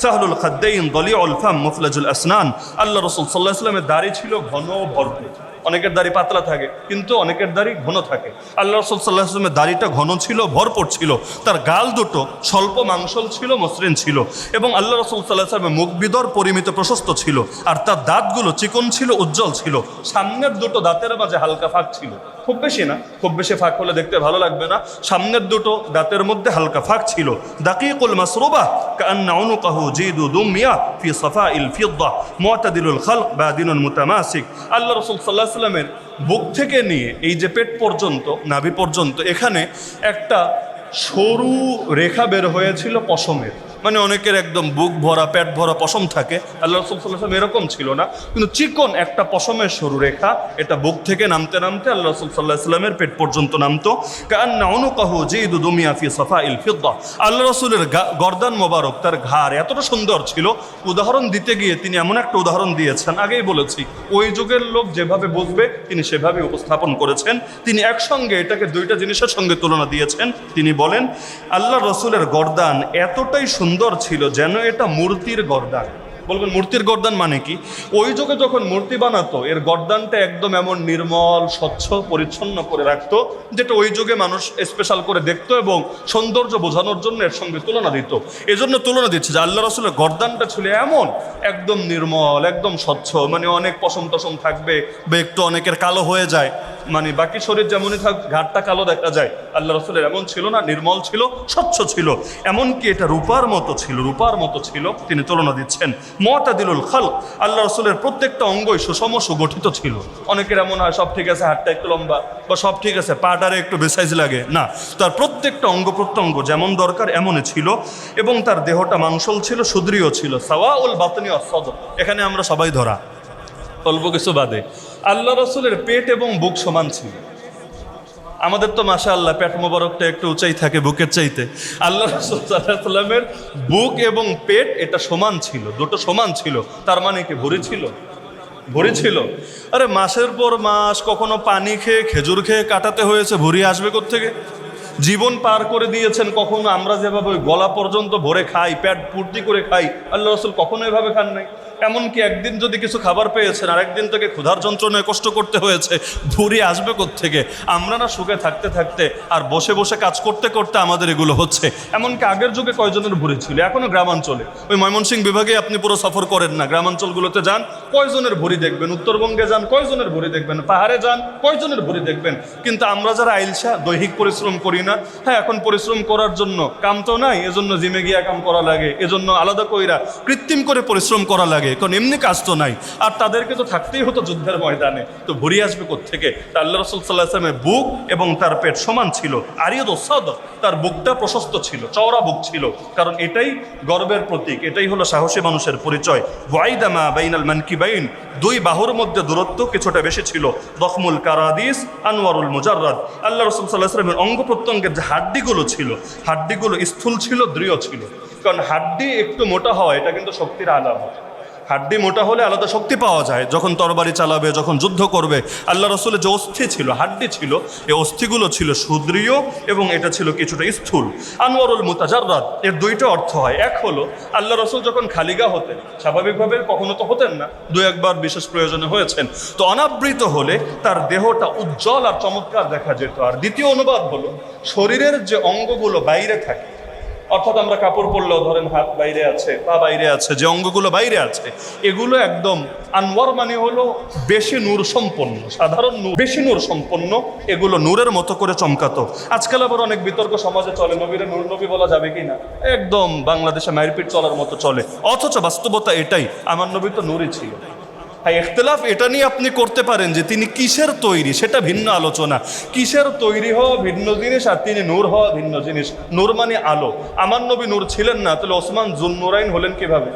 সাহলুল খাদ্দাইন দলিউল ফাম মুফলাজুল আসনান। আল্লাহ রাসূল সাল্লাল্লাহু আলাইহি ওয়াসাল্লামের দাড়ি ছিল ঘন ভরপুর। অনেকের দাড়ি পাতলা থাকে, কিন্তু অনেকের দাড়ি ঘন থাকে। আল্লাহ রাসূল সাল্লাল্লাহু আলাইহি ওয়াসাল্লামের দাড়িটা ঘন ছিল, ভরপুর ছিল। তার গাল দুটো স্বল্প মাংসল ছিল, মসৃণ ছিল, এবং আল্লাহ রাসূল সাল্লাল্লাহু আলাইহি ওয়াসাল্লামের মুখ বিদর পরিমিত প্রশস্ত ছিল, আর তার দাঁতগুলো চিকন ছিল, উজ্জ্বল ছিল। সামনের দুটো দাঁতের মাঝে হালকা ফাঁক ছিল, খুব বেশি না, খুব বেশি ফাঁক হলে দেখতে ভালো লাগবে না। সামনের দুটো দাঁতের মধ্যে হালকা ফাঁক ছিল। দাকিকুল মাসরুবা কাআন্না উনুকাহু জিদু দুমিয়া ফি সাফাইল ফিদ্দা মুতাদিলুল খালক বাদিনুন মুতামাসিক। আল্লাহ রাসূল সাল্লাল্লাহু আলাইহি ওয়াসাল্লামের বুক থেকে নিয়ে এই যে পেট পর্যন্ত, নাভি পর্যন্ত, এখানে একটা সরু রেখা বের হয়েছিল পশমের। মানে অনেকের একদম বুক ভরা পেট ভরা পশম থাকে, আল্লাহ রাসূল সাল্লাল্লাহু আলাইহি ওয়াসাল্লাম এরকম ছিল না, কিন্তু চিকন একটা পশমের সরু রেখা, এটা বুক থেকে নামতে নামতে আল্লাহ রাসূল সাল্লাল্লাহু আলাইহি ওয়াসাল্লামের পেট পর্যন্ত নামতো। কাআন্না উনুকাহু জিদু দুমিয়া ফি সাফাইল ফিদ্দা। আল্লাহ রাসূলের গর্দান মোবারক, তার ঘাড় এতটা সুন্দর ছিল, উদাহরণ দিতে গিয়ে তিনি এমন একটা উদাহরণ দিয়েছেন, আগেই বলেছি, ওই যুগের লোক যেভাবে বুঝবে তিনি সেভাবে উপস্থাপন করেছেন। তিনি একসঙ্গে এটাকে দুইটা জিনিসের সঙ্গে তুলনা দিয়েছেন। তিনি বলেন আল্লাহ রাসূলের গর্দান এতটাই সুন্দর ছিল যেন এটা মূর্তির গর্দান। বলবেন মূর্তির গর্দান মানে কি? ওই যুগে যখন মূর্তি বানাতো, এর গর্দানটা একদম এমন নির্মল, স্বচ্ছ, পরিচ্ছন্ন করে রাখতো, যেটা ওই যুগে মানুষ স্পেশাল করে দেখতো এবং সৌন্দর্য বোঝানোর জন্য এর সঙ্গে তুলনা দিত। এজন্য তুলনা দিচ্ছে যে আল্লাহ রাসূলের গর্দানটা ছিল এমন একদম নির্মল, একদম স্বচ্ছ, মানে অনেক পশম টশম থাকবে বা একটু অনেকের কালো হয়ে যায়, মানে বাকি শরীর যেমনই থাক ঘাটটা কালো দেখা যায়, আল্লাহ রাসূলের এমন ছিল না, নির্মল ছিল, স্বচ্ছ ছিল, এমনকি এটা রূপার মতো ছিল, রূপার মতো ছিল। তিনি তুলনা দিচ্ছেন মুতাদিলুল খালক। আল্লাহ রাসূলের প্রত্যেকটা অঙ্গই সুষম সুগঠিত ছিল। অনেকের এমন হয় সব ঠিক আছে, হাতটা একটু লম্বা, বা সব ঠিক আছে, পাটারে একটু বেসাইজ লাগে, না, তার প্রত্যেকটা অঙ্গ প্রত্যঙ্গ যেমন দরকার এমনই ছিল, এবং তার দেহটা মাংসল ছিল, সুদৃঢ় ছিল। সাওয়াউল বাতনি ওয়াস সাদর, এখানে আমরা সবাই ধরা, অল্প কিছু বাদে। আল্লাহ রাসূলের পেট এবং বুক সমান ছিল। আমাদের তো মাশাআল্লাহ পেট মোবারকটা একটু উঁচাই থাকে বুকের চাইতে। আল্লাহ রাসূল সাল্লাল্লাহু আলাইহি ওয়াসাল্লামের বুক এবং পেট এটা সমান ছিল, দুটো সমান ছিল। তার মানে কি ভরি ছিল? ভরি ছিল। আরে মাসের পর মাস কখনো পানি খেয়ে খেজুর খেয়ে কাটাতে হয়েছে, ভরি আসবে কোত্থেকে? জীবন পার করে দিয়েছেন, কখনো আমরা যেভাবে ওই গলা পর্যন্ত ভরে খাই, পেট পূর্তি করে খাই, আল্লাহ রাসূল কখনো এভাবে খান নাই। এমনকি একদিন যদি কিছু খাবার পেয়েছেন, আরেকদিন থেকে ক্ষুধার যন্ত্রণায় কষ্ট করতে হয়েছে, ভুঁড়ি আসবে কোত্থেকে? আমরা না সুখে থাকতে থাকতে আর বসে বসে কাজ করতে করতে আমাদের এগুলো হচ্ছে। এমনকি আগের যুগে কয়জনের ভুঁড়ি ছিল, এখনো গ্রামাঞ্চলে, ওই ময়মনসিংহ বিভাগে আপনি পুরো সফর করেন না, গ্রামাঞ্চলগুলোতে যান, কয়জনের ভুঁড়ি দেখবেন? উত্তরবঙ্গে যান, কয়জনের ভুঁড়ি দেখবেন? পাহাড়ে যান, কয়জনের ভুঁড়ি দেখবেন? কিন্তু আমরা যারা আইলসা, দৈহিক পরিশ্রম করি না, হ্যাঁ এখন পরিশ্রম করার জন্য কাম তো নাই, এজন্য জিমে গিয়া কাম করা লাগে, এজন্য আলাদা কইরা কৃত্রিম করে পরিশ্রম করা লাগে, কারণ এমনি কাজ তো নাই, আর তাদেরকে তো থাকতেই হতো যুদ্ধের ময়দানে, তো ভুঁড়ি আসবে কোত্থেকে? আল্লাহ রাসূল সাল্লাল্লাহু আলাইহি ওয়াসাল্লামের বুক এবং তার পেট সমান ছিল। আরিয়াদুস সাদর, তার বুকটা প্রশস্ত ছিল, চওড়া বুক ছিল, কারণ এটাই গর্বের প্রতীক, এটাই হলো সাহসী মানুষের পরিচয়। ওয়াইদামা বাইনাল মানকিবাইন, দুই বাহুর মধ্যে দূরত্ব কিছুটা বেশি ছিল। দখমুল কারাদিস আনওয়ারুল মুজাররাদ, আল্লাহ রাসূল সাল্লাল্লাহু আলাইহি ওয়াসাল্লামের অঙ্গ প্রত্যঙ্গের যে হাড্ডিগুলো ছিল, হাড্ডিগুলো স্থূল ছিল, দৃঢ় ছিল। কারণ হাড্ডি একটু মোটা হয় এটা কিন্তু শক্তির আলামত। হাড্ডি মোটা হলে আলাদা শক্তি পাওয়া যায়, যখন তরবারি চালাবে, যখন যুদ্ধ করবে। আল্লাহ রাসূলের যে অস্থি ছিল, হাড্ডি ছিল, এই অস্থিগুলো ছিল সুদৃঢ় এবং এটা ছিল কিছুটা স্থূল। আনওয়ারুল মুতাজাররাদ, এর দুইটা অর্থ হয়। এক হলো আল্লাহ রাসূল যখন খালিগা হতেন, স্বাভাবিকভাবে কখনো তো হতেন না, দু একবার বিশেষ প্রয়োজনে হয়েছেন, তো অনাবৃত হলে তার দেহটা উজ্জ্বল আর চমৎকার দেখা যেত। আর দ্বিতীয় অনুবাদ হলো শরীরের যে অঙ্গগুলো বাইরে থাকে, অর্থাৎ আমরা কাপড় পরলেও ধরেন হাত বাইরে আছে, পা বাইরে আছে, যে অঙ্গগুলো বাইরে আছে, এগুলো একদম আনওয়ার মানে হলো বেশি নূর সম্পন্ন, সাধারণ নূর, বেশি নূর সম্পন্ন, এগুলো নূরের মতো করে চমকাতো। আজকাল আবার অনেক বিতর্ক সমাজে চলে, নবীরে নূর নবী বলা যাবে কি না, একদম বাংলাদেশে মারপিট চলার মতো চলে, অথচ বাস্তবতা এটাই, আমার নবী তো নূরই ছিল। হ্যাঁ, ইখতিলাফ এটা নিয়ে আপনি করতে পারেন যে তিনি কিসের তৈরি, সেটা ভিন্ন আলোচনা। কিসের তৈরি হওয়া ভিন্ন জিনিস, আর তিনি নূর হওয়া ভিন্ন জিনিস। নূর মানে আলো। আমার নবী নূর ছিলেন না, তাহলে ওসমান জুন্নুরাইন হলেন কিভাবে?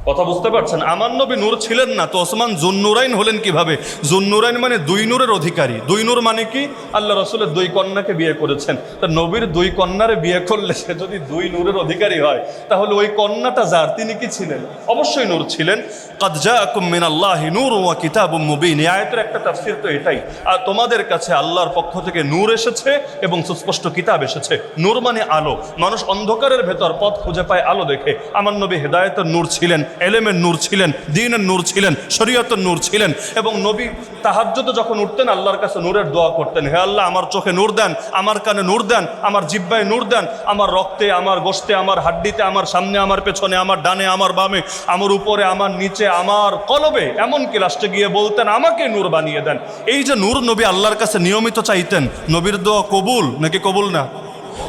কথা বুঝতে পারছেন? আমার নবী নূর ছিলেন না, তো ওসমান জুন্নুরাইন হলেন কিভাবে? জুন্নুরাইন মানে দুই নূরের অধিকারী। দুই নূর মানে কি? আল্লাহ রসুলের দুই কন্যাকে বিয়ে করেছেন। তা নবীর দুই কন্যারে বিয়ে করলে সে যদি দুই নূরের অধিকারী হয়, তাহলে ওই কন্যাটা যার, তিনি কি ছিলেন? অবশ্যই নূর ছিলেন। কাদ জাআকুম মিনাল্লাহি নূরুন ওয়া কিতাবুম মুবিন, এই আয়াতের একটা তাফসীর তো এটাই। আর তোমাদের কাছে আল্লাহর পক্ষ থেকে নূর এসেছে এবং সুস্পষ্ট কিতাব এসেছে। নূর মানে আলো। মানুষ অন্ধকারের ভেতর পথ খুঁজে পায় আলো দেখে। আমার নবী হেদায়েতের নূর ছিলেন, এলেমের নূর ছিলেন, দ্বীনের নূর ছিলেন, শরীয়তের নূর ছিলেন। এবং নবী তাহাজ্জুদে যখন উঠতেন আল্লাহর কাছে নূরের দোয়া করতেন, হে আল্লাহ আমার চোখে নূর দেন, আমার কানে নূর দেন, আমার জিহ্বায় নূর দেন, আমার রক্তে, আমার গোশতে, আমার হাড্ডিতে, আমার সামনে, আমার পেছনে, আমার ডানে, আমার বামে, আমার উপরে, আমার নিচে, আমার কলবে, এমনকি লাস্টে গিয়ে বলতেন আমাকে নূর বানিয়ে দেন। এই যে নূর নবী আল্লাহর কাছে নিয়মিত চাইতেন, নবীর দোয়া কবুল নাকি কবুল না?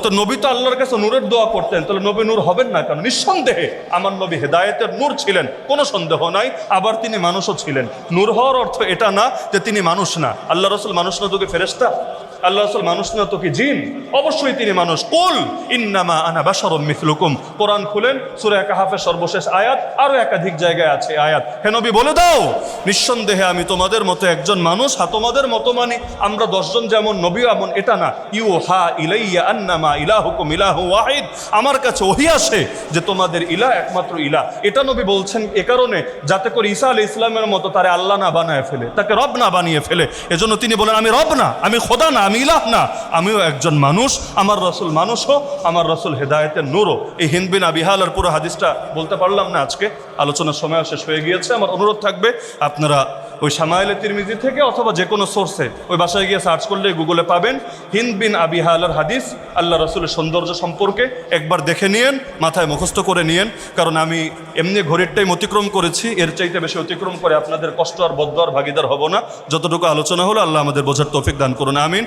তো নবী তো আল্লাহর কাছে নূরের দোয়া করতেন, তাহলে নবী নূর হবেন না কেন? নিঃসন্দেহে আমার নবী হেদায়েতের নূর ছিলেন, কোনো সন্দেহ নাই। আবার তিনি মানুষও ছিলেন। নূর হওয়ার অর্থ এটা না যে তিনি মানুষ না। আল্লাহ রসুল মানুষ না তো কি ফেরেশতা? আল্লাহ রসুল মানুষ না তো কি জিন? অবশ্যই তিনি মানুষ। কুল ইন্নামা আনা বাশারুম মিসলুকুম, কোরআন খুলেন সূরা কাহাফের সর্বশেষ আয়াত, আরো একাধিক জায়গায় আছে আয়াত। হে নবী বলে দাও নিঃসন্দেহে আমি তোমাদের মতো একজন মানুষ। তোমাদের মতো মানে আমরা 10 জন যেমন, নবীও এমন, এটা না। ইউহা ইলাইয়া আন্নামা ইলাহুকুম ইলাহু ওয়াহিদ, আমার কাছে ওহী আসে যে তোমাদের ইলাহ একমাত্র ইলাহ। এটা নবী বলছেন এ কারণে যাতে করে ঈসা আলাইহিস সালামের মতো তারে আল্লাহ না বানায় ফেলে, তাকে রব না বানিয়ে ফেলে। এজন্য তিনি বলেন আমি রব না, আমি খোদা না, আমি ইলাহ না, আমিও একজন মানুষ। আমার রসুল মানুষও, আমার রসুল হেদায়েতের নূরও। এই হিন্দ বিন আবি হালার পুরো হাদিসটা বলতে পারলাম না আজকে, আলোচনার সময় শেষ হয়ে গিয়েছে। আমার অনুরোধ থাকবে আপনারা ওই শামায়েলে তিরমিজি থেকে অথবা যে কোনো সোর্সে ওই বাসায় গিয়ে সার্চ করলে গুগলে পাবেন হিন্দ বিন আবি হালার হাদিস আল্লাহ রসুলের সৌন্দর্য সম্পর্কে। একবার দেখে নিয়েন, মাথায় মুখস্থ করে নিয়েন, কারণ আমি এমনি ঘড়িরটাই অতিক্রম করেছি, এর চাইতে বেশি অতিক্রম করে আপনাদের কষ্ট আর বদদোয়ার ভাগিদার হব না। যতটুকু আলোচনা হলো আল্লাহ আমাদের বোঝার তৌফিক দান করুন, আমিন।